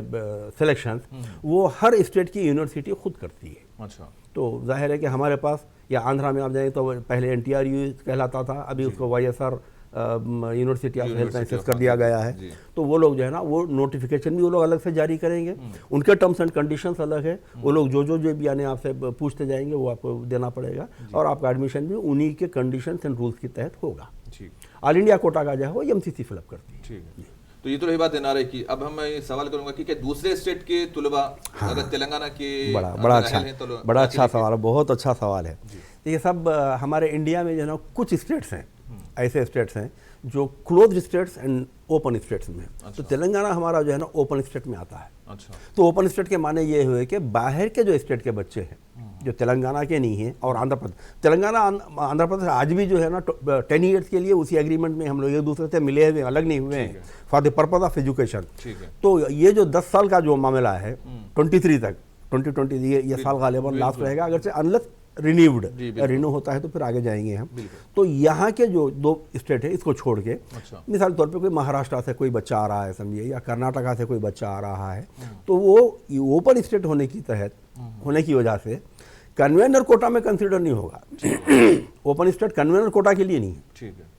सिलेक्शन वो हर स्टेट की यूनिवर्सिटी खुद करती है। अच्छा। तो जाहिर है कि हमारे पास या आंध्रा में आप जाएं तो पहले एनटीआरयू कहलाता था, अभी उसको YSR university of health sciences कर दिया गया है। तो वो लोग जो है ना वो नोटिफिकेशन भी वो लोग अलग से जारी करेंगे, उनके टर्म्स एंड कंडीशंस अलग है, वो लोग जो भी आने आपसे पूछते जाएंगे वो आपको देना पड़ेगा और आपका एडमिशन भी उन्हीं के कंडीशंस एंड रूल्स के तहत होगा। ऑल इंडिया कोटा का जो है वो एमसीसी फिलअप करती है। तो ये तो रही बात एनआरआई की। अब हम ये सवाल करूंगा कि क्या दूसरे स्टेट के तुलबा अगर तेलंगाना के बड़ा अच्छा सवाल है, बहुत अच्छा सवाल है। ये सब हमारे इंडिया में जो है ना कुछ स्टेट्स हैं, ऐसे स्टेट्स हैं जो closed states and open states में। अच्छा। तो तेलंगाना हमारा जो है ना ओपन स्टेट में आता है। अच्छा। तो ओपन स्टेट के माने ये हुए कि बाहर के जो स्टेट के बच्चे हैं जो तेलंगाना के नहीं हैं और आंध्र प्रदेश, तेलंगाना आंध्र प्रदेश आज भी जो है ना 10 ईयर्स के लिए उसी एग्रीमेंट में हम लोग एक दूसरे से मिले हुए अलग नहीं हुए हैं for the purpose of education. तो ये जो 10 साल का जो मामला है 23 तक 2020 ये साल गालिबन लास्ट रहेगा, अगर से अनलेस रिन्यूड रिन्यू होता है तो फिर आगे जाएंगे हम। तो यहाँ के जो 2 स्टेट है इसको छोड़ के, मिसाल के तौर पे कोई महाराष्ट्र से कोई बच्चा आ रहा है समझिए, या कर्नाटका से कोई बच्चा आ रहा है, तो वो ओपन स्टेट होने की तहत होने की वजह से कन्वेनर कोटा में कंसीडर नहीं होगा। ओपन स्टेट कन्वेनर कोटा के लिए नहीं है। ठीक है।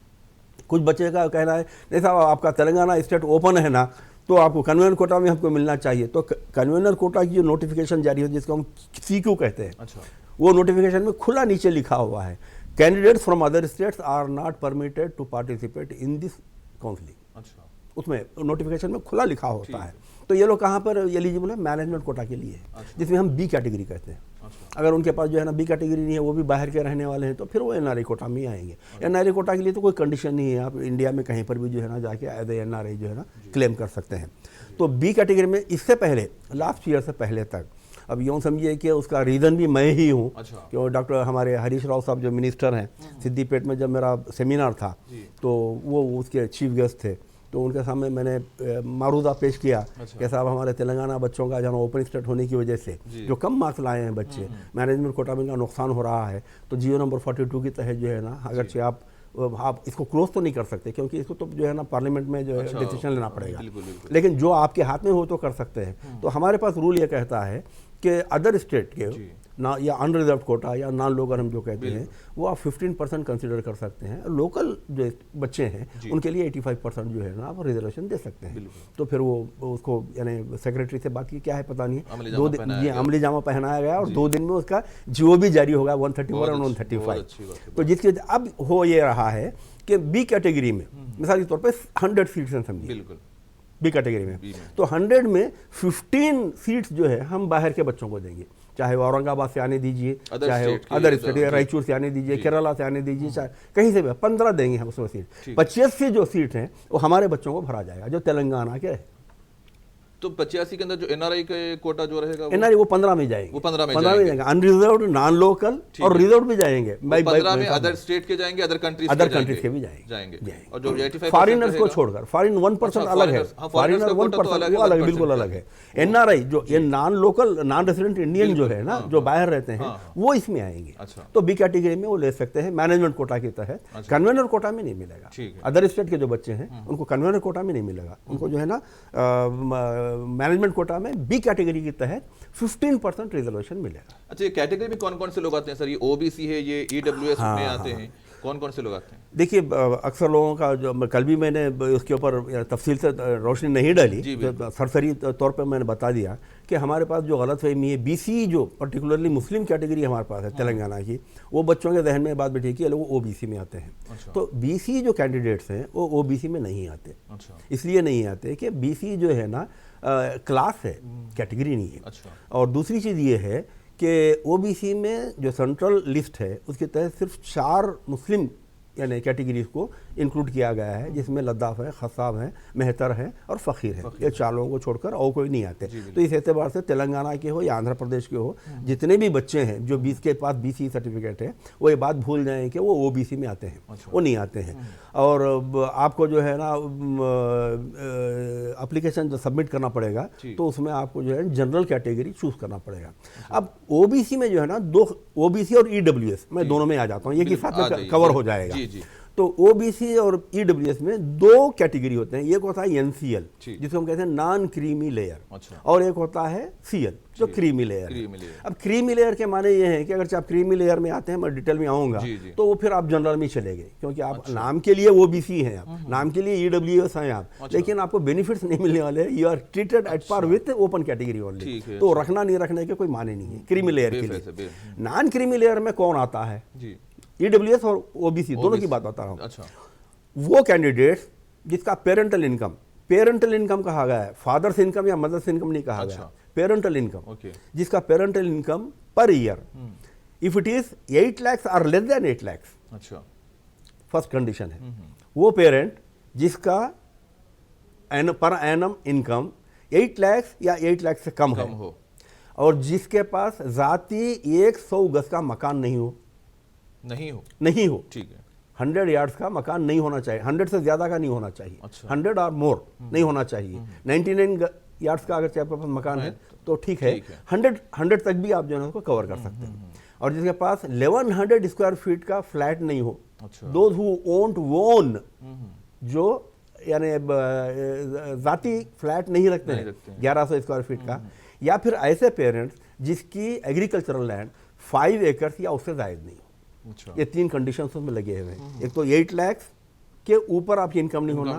कुछ बच्चे का कहना है नहीं साहब आपका तेलंगाना स्टेट ओपन है ना, तो आपको कन्वेनर कोटा में हमको मिलना चाहिए। तो कन्वेनर कोटा की जो नोटिफिकेशन जारी हो जिसको हम CQ कहते हैं, अच्छा, वो नोटिफिकेशन में खुला नीचे लिखा हुआ है, candidates from other states are not permitted to participate in this counselling. अच्छा, उसमें नोटिफिकेशन में खुला लिखा होता है। तो ये लोग कहाँ पर एलिजिबल है? मैनेजमेंट कोटा के लिए, जिसमें हम B कैटेगरी कहते हैं। अगर उनके पास जो है ना B कैटेगरी नहीं है, वो भी बाहर के रहने वाले हैं, तो फिर वो NRI कोटा में ही आएंगे। NRI कोटा के लिए तो कोई कंडीशन नहीं है, आप इंडिया में कहीं पर भी जो है ना जाके एज ए NRI जो है ना क्लेम कर सकते हैं। तो B कैटेगरी में इससे पहले लास्ट ईयर से पहले तक, अब यूँ समझिए कि उसका रीज़न भी मैं ही हूँ, क्यों डॉक्टर हमारे हरीश राव साहब जो मिनिस्टर हैं, सिद्दीपेट में जब मेरा सेमिनार था तो वो उसके चीफ गेस्ट थे, तो उनके सामने मैंने मारूदा पेश किया कि साहब हमारे तेलंगाना बच्चों का जहाँ ओपन स्टेट होने की वजह से जो कम मार्क्स लाए हैं बच्चे, मैनेजमेंट कोटा में का नुकसान हो रहा है। तो GO नंबर 42 के तहत जो है ना, अगरचे आप इसको क्लोज तो नहीं कर सकते, क्योंकि इसको तो जो है ना पार्लियामेंट में जो है डिसीजन लेना पड़ेगा, लेकिन जो आपके हाथ में हो तो कर सकते हैं। तो हमारे पास रूल ये कहता है कि अदर स्टेट के ना, या अनरिजर्व कोटा या नॉन लोकल हम जो कहते हैं, वो आप 15% कंसिडर कर सकते हैं। लोकल जो बच्चे हैं उनके लिए 85% जो है ना आप रिजर्वेशन दे सकते हैं। तो फिर वो उसको यानी सेक्रेटरी से बात की, क्या है पता नहीं, 2 दिन ये अमली जामा पहनाया गया और 2 दिन में उसका GO भी जारी होगा 131 और 135। तो जिसके अब हो ये रहा है कि B कैटेगरी में मिसाल के तौर पर 100 सीट्स हैं समझिए B कैटेगरी में, तो 100 में 15 सीट्स जो है हम बाहर के बच्चों को देंगे, चाहे वो औरंगाबाद से आने दीजिए, चाहे अदर स्टेट रायचूर से आने दीजिए, केरला से आने दीजिए, चाहे कहीं से भी 15 देंगे हम उसमें सीट। 85 जो सीट हैं वो हमारे बच्चों को भरा जाएगा जो तेलंगाना के है। तो 85 के अंदर जो NRI के कोटा जो रहेगा, NRI वो 15 में जाएंगे, वो 15 में जाएंगे, अनरिजर्व्ड, नॉन लोकल और रिजर्व भी जाएंगे। 15 में अदर स्टेट के जाएंगे, अदर कंट्रीज के भी जाएंगे। और जो 85% फॉरेनर्स को छोड़कर, फॉरेन 1% अलग है, फॉरेनर 1% वो अलग है, बिल्कुल अलग है। NRI जो ये non local non resident Indian जो है ना, जो बाहर रहते हैं, वो इसमें आएंगे। तो B कैटेगरी में वो ले सकते हैं मैनेजमेंट कोटा के तहत। कन्वेनर कोटा में नहीं मिलेगा। अदर स्टेट के जो बच्चे हैं उनको कन्वेनर कोटा में नहीं मिलेगा, उनको जो है ना मैनेजमेंट कोटा में B कैटेगरी के तहत 15% रिजर्वेशन मिलेगा। अच्छा, ये कैटेगरी में कौन कौन से लोग आते हैं सर? ये OBC है, ये EWS में आते हैं, कौन कौन से लोग आते हैं? देखिए अक्सर लोगों का जो कल भी मैंने उसके ऊपर तफसील से रोशनी नहीं डाली, तो सरसरी तौर पर मैंने बता दिया कि हमारे पास जो गलतफहमी है, BC जो पर्टिकुलरली मुस्लिम कैटेगरी हमारे पास है तेलंगाना की, वो बच्चों के जहन में बात बैठी कि लोग OBC में आते हैं। तो BC जो कैंडिडेट्स हैं वो OBC में नहीं आते। इसलिए नहीं आते कि BC जो है ना क्लास है, कैटेगरी नहीं है। और दूसरी चीज़ ये है कि OBC में जो सेंट्रल लिस्ट है उसके तहत सिर्फ 4 मुस्लिम यानी कैटेगरीज को इंक्लूड किया गया है, जिसमें लद्दाफ है, खसाब है, मेहतर है और फ़कीर है। ये 4 लोगों को छोड़कर और कोई नहीं आते। तो इस एतबार से तेलंगाना के हो या आंध्र प्रदेश के हो, जितने भी बच्चे हैं जो 20 के पास BC सर्टिफिकेट है, वो ये बात भूल जाएं कि वो OBC में आते हैं, वो नहीं आते हैं। और आपको जो है ना एप्लीकेशन जो सबमिट करना पड़ेगा, तो उसमें आपको जो है जनरल कैटेगरी चूज़ करना पड़ेगा। अब OBC में जो है ना 2 OBC और EWS, मैं दोनों में आ जाता हूँ, ये कि साथ में कवर हो जाएगा। तो OBC और EWS में 2 कैटेगरी होते हैं, एक होता है NCL जिसको हम कहते हैं नॉन क्रीमी लेयर, और एक होता है CL जो क्रीमी लेयर है। अब क्रीमी लेयर के माने ये हैं कि अगर आप क्रीमी लेयर में आते हैं, मैं डिटेल में आऊँगा, तो वो फिर आप जनरल में चले गए, क्योंकि आप नाम के लिए OBC हैं, आप नाम के लिए EWS हैं आप, लेकिन आपको बेनिफिट्स नहीं मिलने वाले। You are treated at par with open category only. तो रखना नहीं रखने के कोई माने नहीं है क्रीमी लेयर के लिए। नॉन क्रीमी लेयर में कौन आता है? EWS और OBC दोनों की बात बता रहा हूँ। अच्छा, वो कैंडिडेट्स जिसका पेरेंटल इनकम कहा गया है, फादर्स इनकम या मदर्स इनकम नहीं कहा गया, पेरेंटल इनकम, जिसका parental income per year if it is 8 lakhs और लेस देन 8 lakhs, अच्छा, फर्स्ट कंडीशन है। वो पेरेंट जिसका पर एनम इनकम 8 lakhs या 8 lakhs से कम हो, और जिसके पास जाती 100 गज का मकान नहीं हो, ठीक है, 100 यार्ड्स का मकान नहीं होना चाहिए, 100 से ज्यादा का नहीं होना चाहिए, 100 और मोर नहीं होना चाहिए, 99 यार्ड्स का अगर आपके पास मकान है तो ठीक है, 100 तक भी आप जो है उसको कवर कर सकते हैं। और जिसके पास 1100 स्क्वायर फीट का फ्लैट नहीं हो, दोज हु ओंट वोन, जो यानी जाती फ्लैट नहीं रखते हैं 1100 स्क्वायर फीट का, या फिर ऐसे पेरेंट्स जिसकी एग्रीकल्चरल लैंड 5 एकड़ या उससे जायद नहीं हो। ये 3 कंडीशन उसमें लगे हुए हैं। एक तो 8 लाख के ऊपर आपकी इनकम नहीं होना,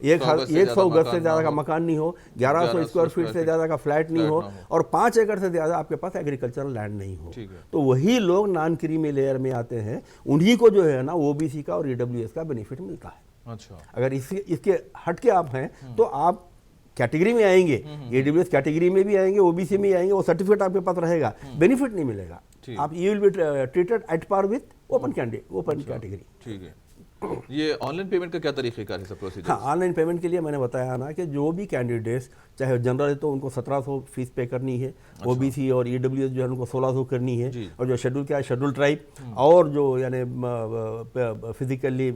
100 गज से ज़्यादा का मकान नहीं हो, 1100 स्क्वायर फीट से ज़्यादा का फ्लैट नहीं हो, और 5 एकड़ से ज़्यादा आपके पास एग्रीकल्चरल लैंड नहीं हो। तो वही लोग नॉन क्रीमी लेयर में आते हैं, उन्हीं को जो है ना ओबीसी का और ईडब्ल्यूएस का बेनिफिट मिलता है। अगर इसके हट के आप हैं तो आप कैटेगरी में आएंगे, ईडब्ल्यूएस कैटेगरी में भी आएंगे, ओबीसी में आएंगे, वो सर्टिफिकेट आपके पास रहेगा, बेनिफिट नहीं मिलेगा। आप you will be treated at par with open category. ठीक है। ये ऑनलाइन पेमेंट का क्या तरीक़ेकार है, सब प्रोसीजर? हाँ, ऑनलाइन पेमेंट के लिए मैंने बताया ना कि जो भी कैंडिडेट्स, चाहे जनरल है तो उनको 1700 फीस पे करनी है, ओबीसी और ईडब्ल्यूएस जो है उनको 1600 करनी है, और जो शेड्यूल क्या है, शेड्यूल ट्राइब और जो यानी फिजिकली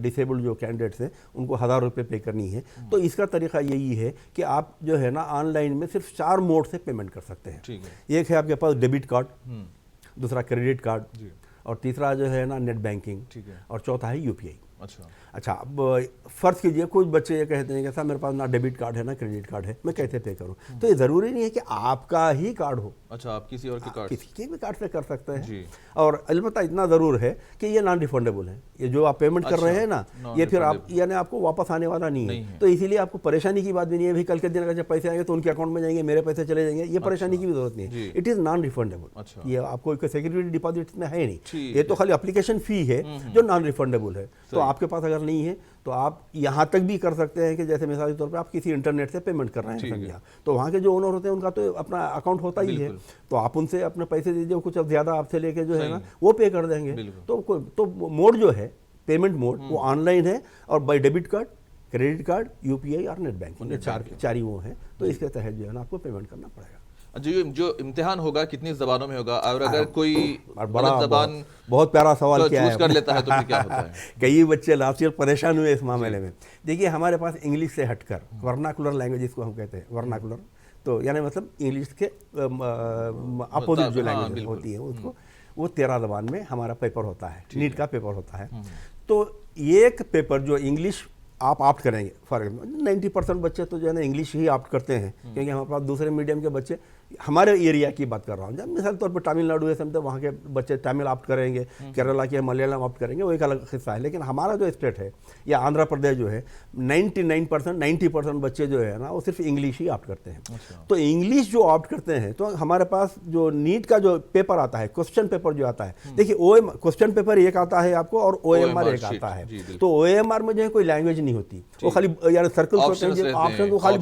डिसेबल्ड जो कैंडिडेट्स हैं उनको 1000 रुपये पे करनी है। तो इसका तरीका यही है कि आप जो है ना ऑनलाइन में सिर्फ 4 मोड से पेमेंट कर सकते हैं। एक है आपके पास डेबिट कार्ड, दूसरा क्रेडिट कार्ड, और तीसरा जो है ना नेट बैंकिंग, और चौथा है यूपीआई। अच्छा, अब फर्ज कीजिए कुछ बच्चे ये कहते हैं कि सर मेरे पास ना डेबिट कार्ड है ना क्रेडिट कार्ड है, मैं कैसे पे करूं? तो ये ज़रूरी नहीं है कि आपका ही कार्ड हो। अच्छा, आप किसी और के कार्ड, किसी के भी कार्ड से कर सकते हैं। और अलबत्ता इतना ज़रूर है कि ये नॉन रिफंडेबल है, ये जो आप पेमेंट कर रहे हैं ना, ये फिर आप यानी आपको वापस आने वाला नहीं है। तो इसीलिए आपको परेशानी की बात भी नहीं है, भाई कल के दिन अगर जब पैसे आएंगे तो उनके अकाउंट में जाएंगे, मेरे पैसे चले जाएंगे, ये परेशानी की भी जरूरत नहीं है। It is non refundable. ये आपको सिक्योरिटी डिपॉजिट इसमें है नहीं, ये तो खाली एप्लीकेशन फी है जो नॉन रिफंडेबल है। तो आपके पास अगर नहीं है तो आप यहाँ तक भी कर सकते हैं कि जैसे मिसाल के तौर पे आप किसी इंटरनेट से पेमेंट कर रहे हैं समझिए, तो वहाँ के जो ओनर होते हैं उनका तो अपना अकाउंट होता ही है, तो आप उनसे अपने पैसे दीजिए, कुछ अब ज़्यादा आपसे लेके जो है ना वो पे कर देंगे। तो मोड जो है पेमेंट मोड वो ऑनलाइन है, और by debit card, credit card, UPI और नेट बैंकिंग, ये चार ही वो हैं। तो इसके तहत जो है ना आपको पेमेंट करना पड़ेगा। जो इम्तिहान होगा कितनी ज़बानों में होगा, और अगर कोई गलत ज़बान बहुत प्यारा सवाल किया है, कर लेता है तो फिर क्या होता है? कई बच्चे लास्ट ईयर परेशान हुए इस मामले में। देखिए, हमारे पास इंग्लिश से हटकर वर्नाकुलर लैंग्वेज जिसको हम कहते हैं, वर्नाकुलर तो यानी मतलब इंग्लिश के अपोजिट जो लैंग्वेज होती है उसको, वो 13 ज़बान में हमारा पेपर होता है, नीट का पेपर होता है। तो एक पेपर जो इंग्लिश आप ऑप्ट करेंगे, फॉर एग्जाम्पल 90% बच्चे तो जो है ना इंग्लिश ही ऑप्ट करते हैं, क्योंकि हमारे पास दूसरे मीडियम के बच्चे, हमारे एरिया की बात कर रहा हूँ, जब मिसाल तौर पर तमिलनाडु है समझते, वहाँ के बच्चे तमिल ऑप्ट करेंगे, केरला के मलयालम ऑप्ट करेंगे, वो एक अलग हिस्सा है। लेकिन हमारा जो स्टेट है या आंध्र प्रदेश जो है, 90% बच्चे जो है ना वो सिर्फ इंग्लिश ही ऑप्ट करते हैं। तो इंग्लिश जो ऑप्ट करते हैं, तो हमारे पास जो नीट का जो पेपर आता है, क्वेश्चन पेपर जो आता है, देखिए क्वेश्चन पेपर एक आता है आपको और OMR एक आता है। तो OMR में जो है कोई लैंग्वेज नहीं होती, वो खाली यार सर्कल ऑप्शन को खाली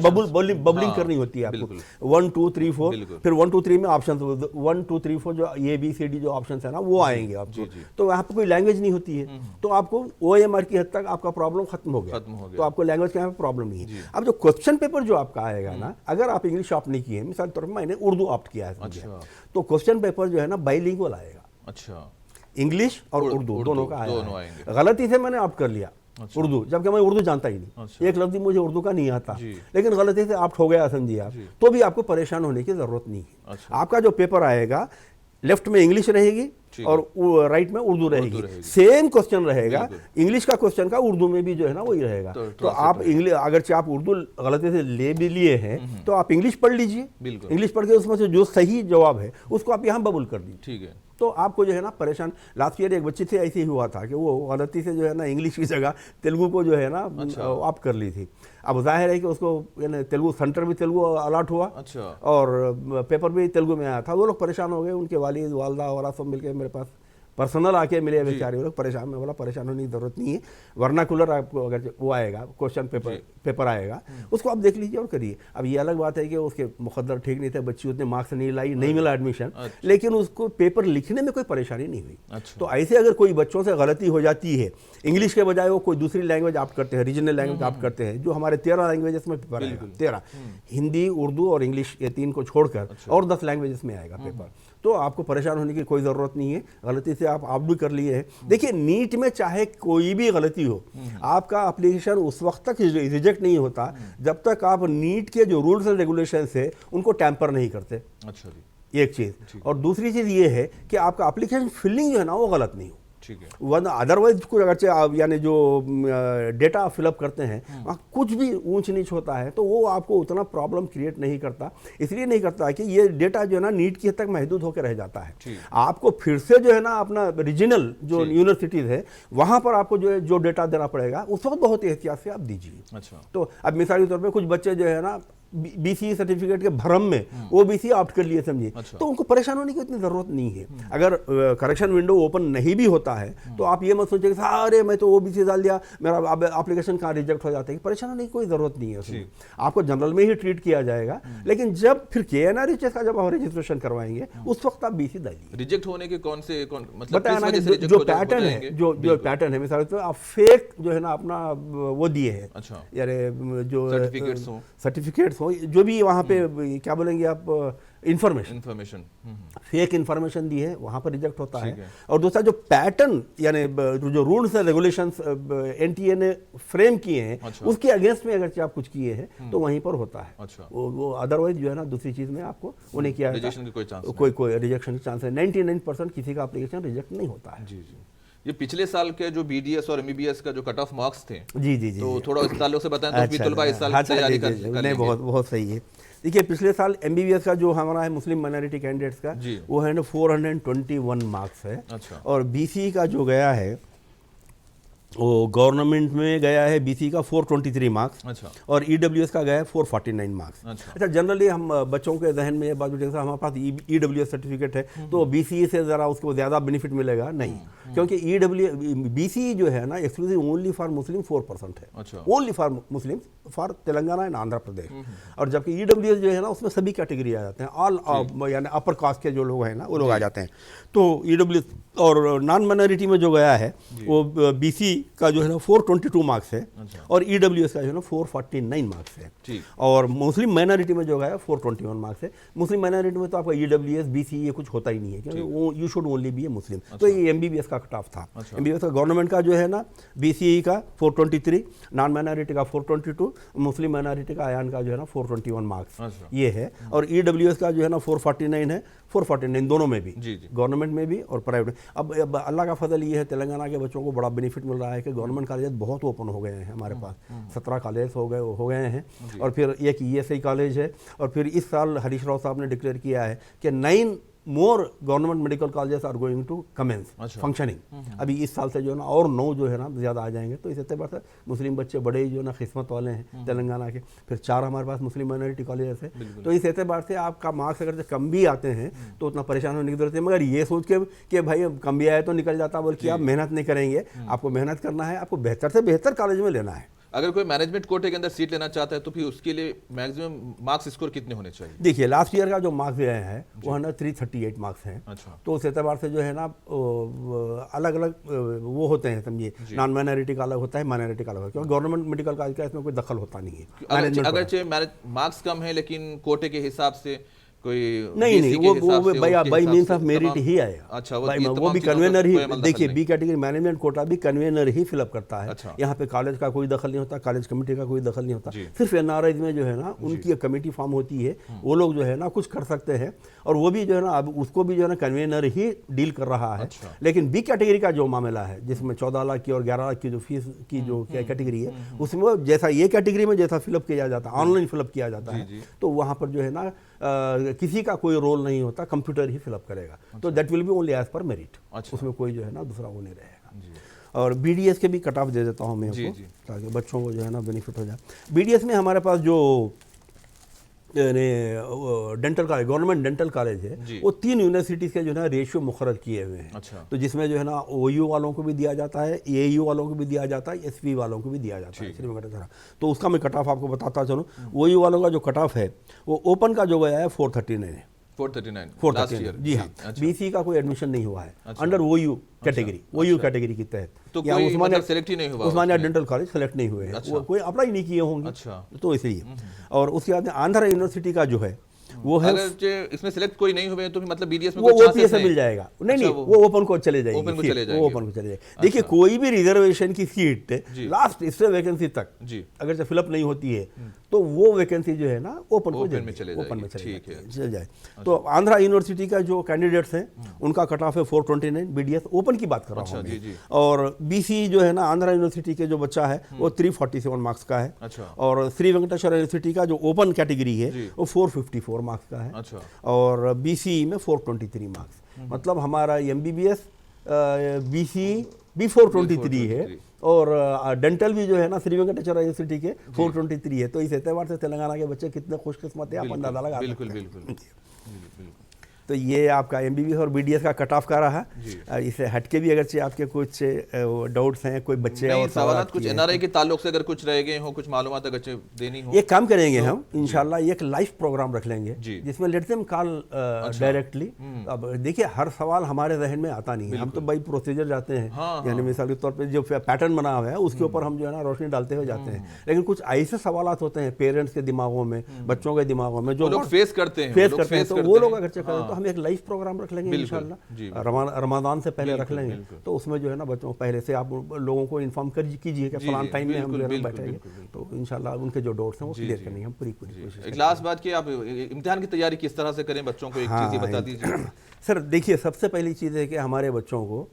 बबलिंग करनी होती है आपको, 1 2 3 4, फिर 1 2 3 में ऑप्शन 1 2 3 4 जो ABCD जो ऑप्शन है ना वो आएंगे आपको। तो वहाँ पे कोई लैंग्वेज नहीं होती है, तो आपको OMR की हद तक आपका प्रॉब्लम खत्म हो गया, तो आपको लैंग्वेज का प्रॉब्लम नहीं है। अब जो क्वेश्चन पेपर जो आपका आएगा ना, अगर आप इंग्लिश ऑप्ट नहीं किए, मिसाल तौर पर मैंने उर्दू ऑप्ट किया है, तो क्वेश्चन पेपर जो है ना बाइलिंगुअल आएगा। अच्छा, इंग्लिश और उर्दू दोनों का आएगा। गलती से मैंने ऑप्ट कर लिया उर्दू, जबकि मैं उर्दू जानता ही नहीं, एक लफ्ज़ मुझे उर्दू का नहीं आता, लेकिन गलती से ऑप्ट हो गया समझिए आप, तो भी आपको परेशान होने की जरूरत नहीं है। आपका जो पेपर आएगा, लेफ्ट में इंग्लिश रहेगी और राइट में उर्दू रहेगी, सेम क्वेश्चन रहेगा, इंग्लिश का क्वेश्चन का उर्दू में भी जो है ना वही रहेगा। तो आप इंग्लिश, अगर आप उर्दू गलती से ले भी लिए हैं तो आप इंग्लिश पढ़ लीजिए, इंग्लिश पढ़ के उसमें से जो सही जवाब है उसको आप यहाँ बबुल कर दीजिए, ठीक है। तो आपको जो है ना परेशान, लास्ट ईयर एक बच्ची से ऐसे ही हुआ था कि वो गलती से जो है ना इंग्लिश की जगह तेलुगु को जो है ना आप कर ली थी। अब जाहिर है कि उसको तेलुगु सेंटर भी तेलुगु अलॉट हुआ, और पेपर भी तेलुगु में आया था। वो लोग परेशान हो गए, उनके वालिद वालदा और सब मिलकर मेरे पास पर्सनल आके मिले बेचारे लोग परेशान। मैं बोला परेशान होने की जरूरत नहीं है, वर्नाकुलर आपको अगर वो आएगा क्वेश्चन पेपर आएगा उसको आप देख लीजिए और करिए। अब ये अलग बात है कि उसके मुकद्दर ठीक नहीं थे, बच्ची उतने मार्क्स नहीं लाई, नहीं मिला एडमिशन, लेकिन उसको पेपर लिखने में कोई परेशानी नहीं हुई। तो ऐसे अगर कोई बच्चों से गलती हो जाती है, इंग्लिश के बजाय वो कोई दूसरी लैंग्वेज ऑप्ट करते हैं, रीजनल लैंग्वेज ऑप्ट करते हैं, जो हमारे 13 लैंग्वेजेस में पेपर आएगा, 13 हिंदी, उर्दू और इंग्लिश, ये 3 को छोड़कर और 10 लैंग्वेजेस में आएगा पेपर। तो आपको परेशान होने की कोई ज़रूरत नहीं है। गलती से आप भी कर लिए हैं। देखिए नीट में चाहे कोई भी गलती हो, आपका एप्लीकेशन उस वक्त तक रिजेक्ट नहीं होता जब तक आप नीट के जो रूल्स एंड रेगुलेशंस है उनको टैंपर नहीं करते। अच्छा जी, एक चीज़। और दूसरी चीज़ ये है कि आपका एप्लीकेशन फिलिंग जो है ना वो गलत नहीं हो। ठीक है। वन अदरवाइज कुछ अगरचे आप यानी जो डेटा फिलअप करते हैं वहाँ कुछ भी ऊंच नीच होता है तो वो आपको उतना प्रॉब्लम क्रिएट नहीं करता। इसलिए नहीं करता है कि ये डेटा जो है ना नीट की हद तक महदूद होकर रह जाता है। आपको फिर से जो है ना अपना रीजनल जो यूनिवर्सिटीज़ है वहाँ पर आपको जो डेटा देना पड़ेगा उस वक्त बहुत एहतियात से आप दीजिए। अच्छा। तो अब मिसाल के तौर पर कुछ बच्चे जो है ना बीसीई सर्टिफिकेट के भरम में ओबीसी ऑप्ट कर लिए समझिए, तो उनको परेशान होने की इतनी ज़रूरत नहीं है। अगर करेक्शन विंडो ओपन नहीं भी होता है तो आप ये मत सोचिए कि अरे मैं तो ओबीसी डाल दिया मेरा अब एप्लीकेशन कहाँ रिजेक्ट हो जाता है। परेशान होने की कोई ज़रूरत नहीं है उसमें, आपको जनरल में ही ट्रीट किया जाएगा। लेकिन जब फिर KNRHS का जब आप रजिस्ट्रेशन करवाएंगे उस वक्त आप BC डालिए। रिजेक्ट होने के कौन मतलब बताया ना जो पैटर्न है, जो पैटर्न है, मिसाल तो आप फेक जो है ना अपना वो दिए हैं। अच्छा। यानी जो सर्टिफिकेट्स हो जो भी वहाँ पे क्या बोलेंगे आप इंफॉर्मेशन फेक इंफॉर्मेशन दी है वहाँ पर रिजेक्ट होता है। और दूसरा जो पैटर्न यानी जो रूल्स एंड रेगुलेशंस NTA ने फ्रेम किए हैं उसके अगेंस्ट में अगर आप कुछ किए हैं तो वहीं पर होता है। अच्छा। वो अदरवाइज जो है ना दूसरी चीज़ में आपको उन्हें किया कोई रिजेक्शन का चांस है। 99% किसी का एप्लीकेशन रिजेक्ट नहीं होता है। जी जी। ये पिछले साल के जो BDS और MBBS का जो कट ऑफ मार्क्स थे जी, तो थोड़ा इस ताल्लुक से बताएं तो तलबा इस साल तैयारी कर लेंगे। बहुत सही है। देखिए पिछले साल MBBS का जो हमारा है मुस्लिम माइनॉरिटी कैंडिडेट्स का वो है ना 421 मार्क्स है। अच्छा। और BCE का जो गया है वो गवर्नमेंट में गया है BCE का 423 मार्क्स। अच्छा। और EWS का गया है 449 मार्क्स। अच्छा जनरली हम बच्चों के जहन में ये बात उठेगी हमारे पास EWS सर्टिफिकेट है तो BCE से ज़रा उसको ज़्यादा बेनिफिट मिलेगा नहीं, क्योंकि BCE जो है ना एक्सक्लूसिव ओनली फॉर मुस्लिम 4% है। अच्छा। Only for Muslim for Telangana and Andhra Pradesh. और जबकि EWS जो है ना उसमें सभी कैटेगरी आ जाते हैं, ऑल यानी अपर कास्ट के जो लोग हैं ना वो लोग आ जाते हैं। तो EWS और नॉन माइनॉरिटी में जो गया है वो BCE का जो है ना 422 मार्क्स है। अच्छा। और EWS का जो है ना 449 मार्क्स है। और मुस्लिम माइनॉरिटी में जो गया 421 मार्क्स है। मुस्लिम माइनॉरिटी में तो आपका EWS BCE ये कुछ होता ही नहीं है क्योंकि वो यू शुड ओनली बी ए मुस्लिम। तो ये MBBS का कट ऑफ था। MBBS का गवर्नमेंट का जो है ना BCE का 423, नॉन माइनॉरिटी का 422, मुस्लिम माइनॉरिटी का आयान का जो है ना 421 मार्क्स ये है। और EWS का जो है ना 449 है, 449 दोनों में भी, गवर्नमेंट में भी और प्राइवेट। अब अल्लाह का फजल ये है तेलंगाना के बच्चों को बड़ा बेनिफिट मिल रहा है कि गवर्नमेंट कॉलेज बहुत ओपन हो गए हैं हमारे पास। 17 कॉलेज हो गए हैं। और फिर एक ESI कॉलेज है। और फिर इस साल हरीश राव साहब ने डिक्लेयर किया है कि 9 more government medical colleges are going to commence functioning. अभी इस साल से जो है ना और 9 जो है ना ज़्यादा आ जाएंगे। तो इस एतबार से मुस्लिम बच्चे बड़े जो ना किस्मत वाले हैं तेलंगाना के। फिर 4 हमारे पास मुस्लिम माइनॉरिटी कॉलेजेस है। तो इस एतबार से आपका मार्क्स अगर कम भी आते हैं तो उतना परेशान होने की जरूरत है। मगर ये सोच के कि भाई कम भी आए तो निकल जाता, बल्कि आप मेहनत नहीं करेंगे, आपको मेहनत करना है, आपको बेहतर से बेहतर कॉलेज में लेना है। अगर कोई मैनेजमेंट कोटे के अंदर सीट लेना चाहता है तो फिर उसके लिए मैक्सिमम मार्क्स स्कोर कितने होने चाहिए? देखिए लास्ट ईयर का जो मार्क्स गए हैं वो है ना 338 मार्क्स हैं। अच्छा। तो उस एतबार से जो है ना अलग अलग वो होते हैं समझिए, नॉन माइनॉरिटी का अलग होता है, माइनॉरिटी का अलग होता है, क्योंकि गवर्नमेंट मेडिकल कॉलेज का इसमें कोई दखल होता नहीं है। अगर मार्क्स कम है लेकिन कोटे के हिसाब से कोई नहीं वो बाई मीन्स ऑफ मेरिट ही आएगा। अच्छा। वो भी कन्वेनर ही, देखिए B कैटेगरी मैनेजमेंट कोटा भी कन्वेनर ही फिलअप करता है। अच्छा। यहाँ पे कॉलेज का कोई दखल नहीं होता, कॉलेज कमेटी का कोई दखल नहीं होता। सिर्फ NRIs में जो है ना उनकी कमेटी फॉर्म होती है, वो लोग जो है ना कुछ कर सकते हैं। और वो भी जो है ना अब उसको भी जो है ना कन्वेनर ही डील कर रहा है। लेकिन B कैटेगरी का जो मामला है जिसमें 14 लाख की और 11 लाख की जो फीस की जो कैटेगरी है उसमें जैसा ये कैटेगरी में जैसा फिलअप किया जाता है, ऑनलाइन फिलअप किया जाता है, तो वहाँ पर जो है ना किसी का कोई रोल नहीं होता, कंप्यूटर ही फिलअप करेगा। तो that will be only as per merit. उसमें कोई जो है ना दूसरा वो नहीं रहेगा। और BDS के भी कट ऑफ दे देता हूँ मैं उसको, ताकि बच्चों को जो है ना बेनिफिट हो जाए। BDS में हमारे पास जो dental college, government dental college है, वो 3 यूनिवर्सिटीज़ के जो है ना रेशियो मुखर्रर किए हुए हैं। अच्छा। तो जिसमें जो है ना OU वालों को भी दिया जाता है, AAU वालों को भी दिया जाता है, SV वालों को भी दिया जाता है। तो उसका मैं कट ऑफ आपको बताता चलूँ। OU वालों का जो कट ऑफ है वो ओपन का जो गया है 439 है। 439 जी हाँ। BC का कोई एडमिशन नहीं हुआ है under OU category, OU category के तहत। तो उस्मानिया सेलेक्ट ही नहीं हुआ, उस्मानिया डेंटल कॉलेज सेलेक्ट नहीं हुए हैं। कोई अप्लाई नहीं किए होंगे। अच्छा। तो इसलिए। और उसके बाद आंध्र यूनिवर्सिटी का जो है वो है अगर इसमें सिलेक्ट कोई नहीं हुए तो मतलब बीडीएस में वो कोई ओपीएस में मिल जाएगा। नहीं, वो ओपन को चले जाएगी, ओपन को चले जाएगी, वो ओपन को चले जाएगी। देखिए कोई भी रिजर्वेशन की सीट लास्ट इससे वैकेंसी तक अगर से फिलअप नहीं होती है तो वो वैकेंसी जो है ना ओपन को चले जाए। तो आंध्रा यूनिवर्सिटी का जो कैंडिडेट्स हैं उनका कट ऑफ है 429 बीडीएस ओपन की बात कर रहा हूँ मैं। और बीसी जो है ना आंध्रा यूनिवर्सिटी के जो बच्चा है वो 347 मार्क्स का है। और श्री वेंकटेश्वर यूनिवर्सिटी का जो ओपन कैटेगरी है वो 454 मार्क्स का है। और बीसी में 423 मार्क्स। मतलब हमारा एमबीबीएस बीसी भी 423 है और डेंटल भी जो है ना श्री वेंकटेश्वर यूनिवर्सिटी के 423 है। तो इस एतबार से तेलंगाना के बच्चे कितने खुशकिस्मत है आप अंदाजा लगा सकते हैं। तो ये आपका एमबीबीएस और बीडीएस का कट ऑफ का रहा। इससे हटके भी अगर आपके कुछ डाउट्स हैं कोई बच्चे और सवाल कुछ एनआरआई के ताल्लुक से अगर कुछ रह गए हो, कुछ मालूमात अगर देनी हो, एक काम करेंगे हम इंशाल्लाह एक लाइव प्रोग्राम रख लेंगे जिसमें लेट देम कॉल डायरेक्टली। अब देखिए हर सवाल हमारे जहन में आता नहीं है, हम तो बाई प्रोसीजर जाते हैं। यानी मिसाल के तौर पर जो पैटर्न बना हुआ है उसके ऊपर हम जो है ना रोशनी डालते हुए जाते हैं। लेकिन कुछ ऐसे सवाल होते हैं पेरेंट्स के दिमागों में, बच्चों के दिमागों में जो लोग फेस करते हैं तो वो लोग अगर चेक करें तो हम एक लाइव प्रोग्राम रख लेंगे इंशाल्लाह। रमजान से पहले रख लेंगे तो उसमें जो है ना बच्चों पहले से आप लोगों को इन्फॉर्म कीजिए कि फलान टाइम में हम जो है बैठेंगे तो इंशाल्लाह उनके जो डाउट्स हैं वो क्लियर करने की हम पूरी कोशिश। एक लास्ट बात कि आप इम्तिहान की तैयारी किस तरह से करें बच्चों को, एक चीज़ बता दीजिए। सर देखिए सबसे पहली चीज़ है कि हमारे बच्चों को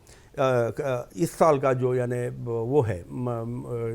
इस साल का जो यानी वो है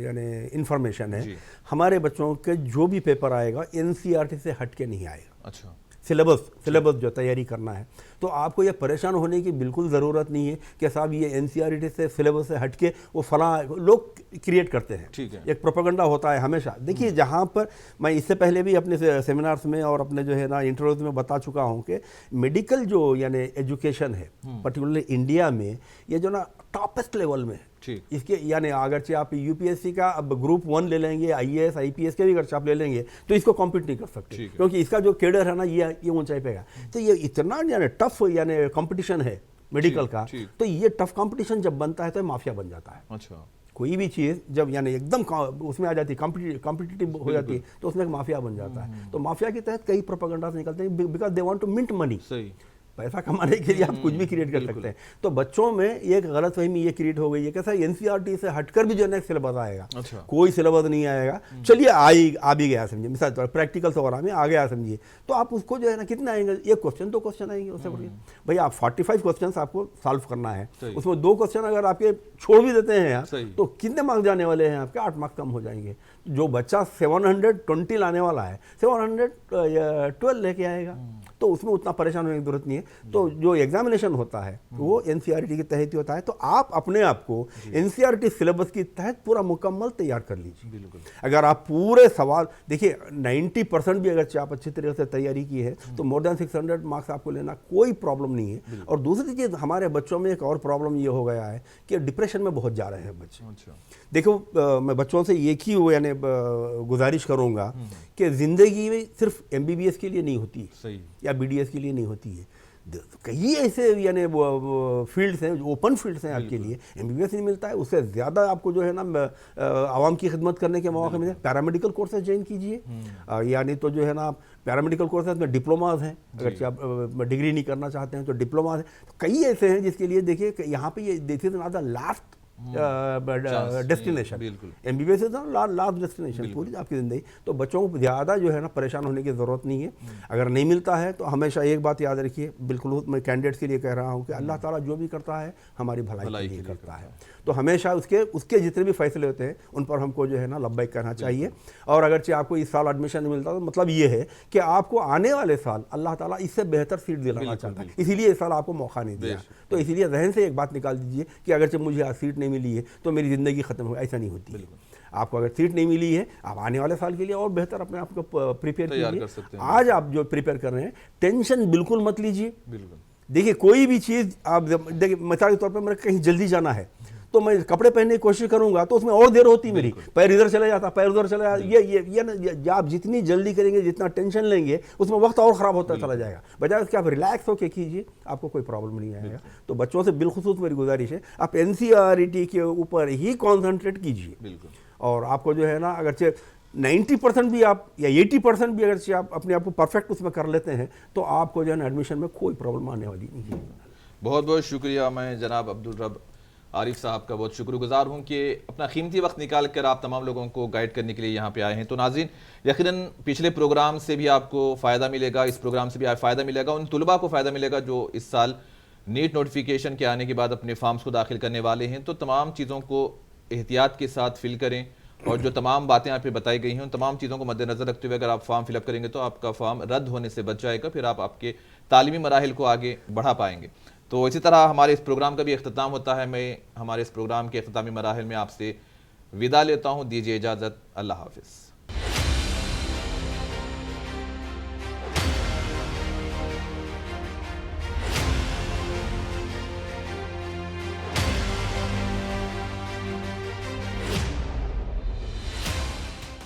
यानी इंफॉर्मेशन है, हमारे बच्चों के जो भी पेपर आएगा एनसीईआरटी से हट के नहीं आएगा। अच्छा, सिलेबस जो तैयारी करना है तो आपको ये परेशान होने की बिल्कुल ज़रूरत नहीं है कि साहब ये एनसीईआरटी से सिलेबस से हटके वो फला लोग क्रिएट करते हैं। ठीक है, एक प्रोपेगेंडा होता है हमेशा। देखिए जहाँ पर मैं इससे पहले भी अपने सेमिनार्स में और अपने जो है ना इंटरव्यूज में बता चुका हूँ कि मेडिकल जो यानी एजुकेशन है पर्टिकुलरली इंडिया में ये जो ना टॉपेस्ट लेवल में है। इसके यानी अगरचे आप यूपीएससी का अब ग्रुप 1 ले लेंगे, आईएएस आईपीएस के भी अगर आप ले लेंगे तो इसको कॉम्पीट नहीं कर सकते क्योंकि इसका जो कैडर है ना ये ऊंचाई पे है। तो ये इतना यानी टफ यानी कंपटीशन है मेडिकल का, तो ये टफ कंपटीशन जब बनता है तो माफिया बन जाता है। अच्छा, कोई भी चीज़ जब यानी एकदम उसमें आ जाती है कॉम्पिटिटिव हो जाती है तो उसमें एक माफिया बन जाता है। तो माफिया के तहत कई प्रोपेगेंडास निकलते हैं because they want to mint money. पैसा कमाने के लिए आप कुछ भी क्रिएट कर सकते हैं। तो बच्चों में एक गलतफहमी ये क्रिएट हो गई है कैसा एनसीईआरटी से हटकर भी जो नेक्स्ट सिलेबस आएगा। अच्छा, कोई सिलेबस नहीं आएगा, चलिए आ भी गया समझिए, मिसाल तौर प्रैक्टिकल वगैरह में आ गया समझिए, तो आप उसको जो है ना कितने आएंगे, एक क्वेश्चन 2 क्वेश्चन आएंगे उससे बढ़िया भाई आप 45 क्वेश्चन आपको सॉल्व करना है, उसमें 2 क्वेश्चन अगर आपके छोड़ भी देते हैं यार तो कितने मार्क्स जाने वाले हैं आपके, 8 मार्क्स कम हो जाएंगे। जो बच्चा 720 लाने वाला है 712 लेके आएगा, तो उसमें उतना परेशान होने की जरूरत नहीं है। तो जो एग्जामिनेशन होता है वो एनसीईआरटी के तहत ही होता है। तो आप अपने आप को एनसीईआरटी सिलेबस के तहत पूरा मुकम्मल तैयार कर लीजिए। अगर आप पूरे सवाल देखिए 90% भी अगर आप अच्छी तरीके से तैयारी की है तो मोर देन 600 मार्क्स आपको लेना कोई प्रॉब्लम नहीं है। और दूसरी चीज़ हमारे बच्चों में एक और प्रॉब्लम ये हो गया है कि डिप्रेशन में बहुत जा रहे हैं बच्चे। देखो मैं बच्चों से एक ही यानी गुजारिश करूंगा कि जिंदगी में सिर्फ एमबीबीएस के लिए नहीं होती है या बीडीएस के लिए नहीं होती है। कई ऐसे यानी फील्ड्स हैं जो ओपन फील्ड्स हैं आपके लिए, एमबीबीएस नहीं मिलता है उससे ज़्यादा आपको जो है ना आवाम की खिदमत करने के मौके मिले। पैरामेडिकल कोर्सेज ज्वाइन कीजिए, यानी तो जो है ना पैरामेडिकल कोर्सेज में डिप्लोमाज हैं, अगर आप डिग्री नहीं करना चाहते हैं तो डिप्लोमाज हैं। तो कई ऐसे हैं जिसके लिए देखिए यहाँ पे ये this is not the last destination, MBBS is last destination पूरी आपकी ज़िंदगी। तो बच्चों को ज़्यादा जो है ना परेशान होने की ज़रूरत नहीं है। अगर नहीं मिलता है तो हमेशा एक बात याद रखिए, बिल्कुल मैं कैंडिडेट्स के लिए कह रहा हूँ कि अल्लाह ताला जो भी करता है हमारी भलाई के लिए करता है। तो हमेशा उसके जितने भी फैसले होते हैं उन पर हमको जो है ना लब्बैक कहना चाहिए। और अगर आपको इस साल एडमिशन नहीं मिलता तो मतलब ये है कि आपको आने वाले साल अल्लाह ताला इससे बेहतर सीट दिलाना चाहता है, इसीलिए इस साल आपको मौका नहीं दिया। तो इसीलिए जहन से एक बात निकाल दीजिए कि अगर मुझे आज सीट नहीं मिली है तो मेरी ज़िंदगी ख़त्म हो, ऐसा नहीं होती है। आपको अगर सीट नहीं मिली है आप आने वाले साल के लिए और बेहतर अपने आप को प्रिपेयर कीजिए। आज आप जो प्रिपेयर कर रहे हैं टेंशन बिल्कुल मत लीजिए। देखिए कोई भी चीज़ आप देखिए मिसाल के तौर पर मेरे कहीं जल्दी जाना है तो मैं कपड़े पहनने की कोशिश करूंगा तो उसमें और देर होती मेरी, पैर इधर चले जाता पैर उधर चले जाता। ये ना आप जितनी जल्दी करेंगे जितना टेंशन लेंगे उसमें वक्त और ख़राब होता चला जाएगा। बजाय उसके आप रिलैक्स होकर कीजिए, आपको कोई प्रॉब्लम नहीं आएगा। तो बच्चों से बिलखुसूस मेरी गुजारिश है आप एनसीईआरटी के ऊपर ही कॉन्सेंट्रेट कीजिए। और आपको जो है ना अगर 90% भी आप या 80% भी अगर से आप अपने आप को परफेक्ट उसमें कर लेते हैं तो आपको जो है ना एडमिशन में कोई प्रॉब्लम आने वाली नहीं है। बहुत बहुत शुक्रिया। मैं जनाब अब्दुल रब आरिफ साहब का बहुत शुक्रगुजार हूँ कि अपना कीमती वक्त निकाल कर आप तमाम लोगों को गाइड करने के लिए यहाँ पे आए हैं। तो नाज़रीन, यकीनन पिछले प्रोग्राम से भी आपको फ़ायदा मिलेगा, इस प्रोग्राम से भी आप फ़ायदा मिलेगा, उन तुलबा को फ़ायदा मिलेगा जो इस साल नीट नोटिफिकेशन के आने के बाद अपने फॉर्म्स को दाखिल करने वाले हैं। तो तमाम चीज़ों को एहतियात के साथ फिल करें और जो तमाम बातें आप पे बताई गई हैं उन तमाम चीज़ों को मद्देनज़र रखते हुए अगर आप फॉर्म फिलअप करेंगे तो आपका फॉर्म रद्द होने से बच जाएगा, फिर आप आपके तालीमी मराहिल को आगे बढ़ा पाएंगे। तो इसी तरह हमारे इस प्रोग्राम का भी अख्ताम होता है। मैं हमारे इस प्रोग्राम के अख्तामी मराहिल में आपसे विदा लेता हूँ। दीजिए इजाज़त। अल्लाह हाफ़िज़।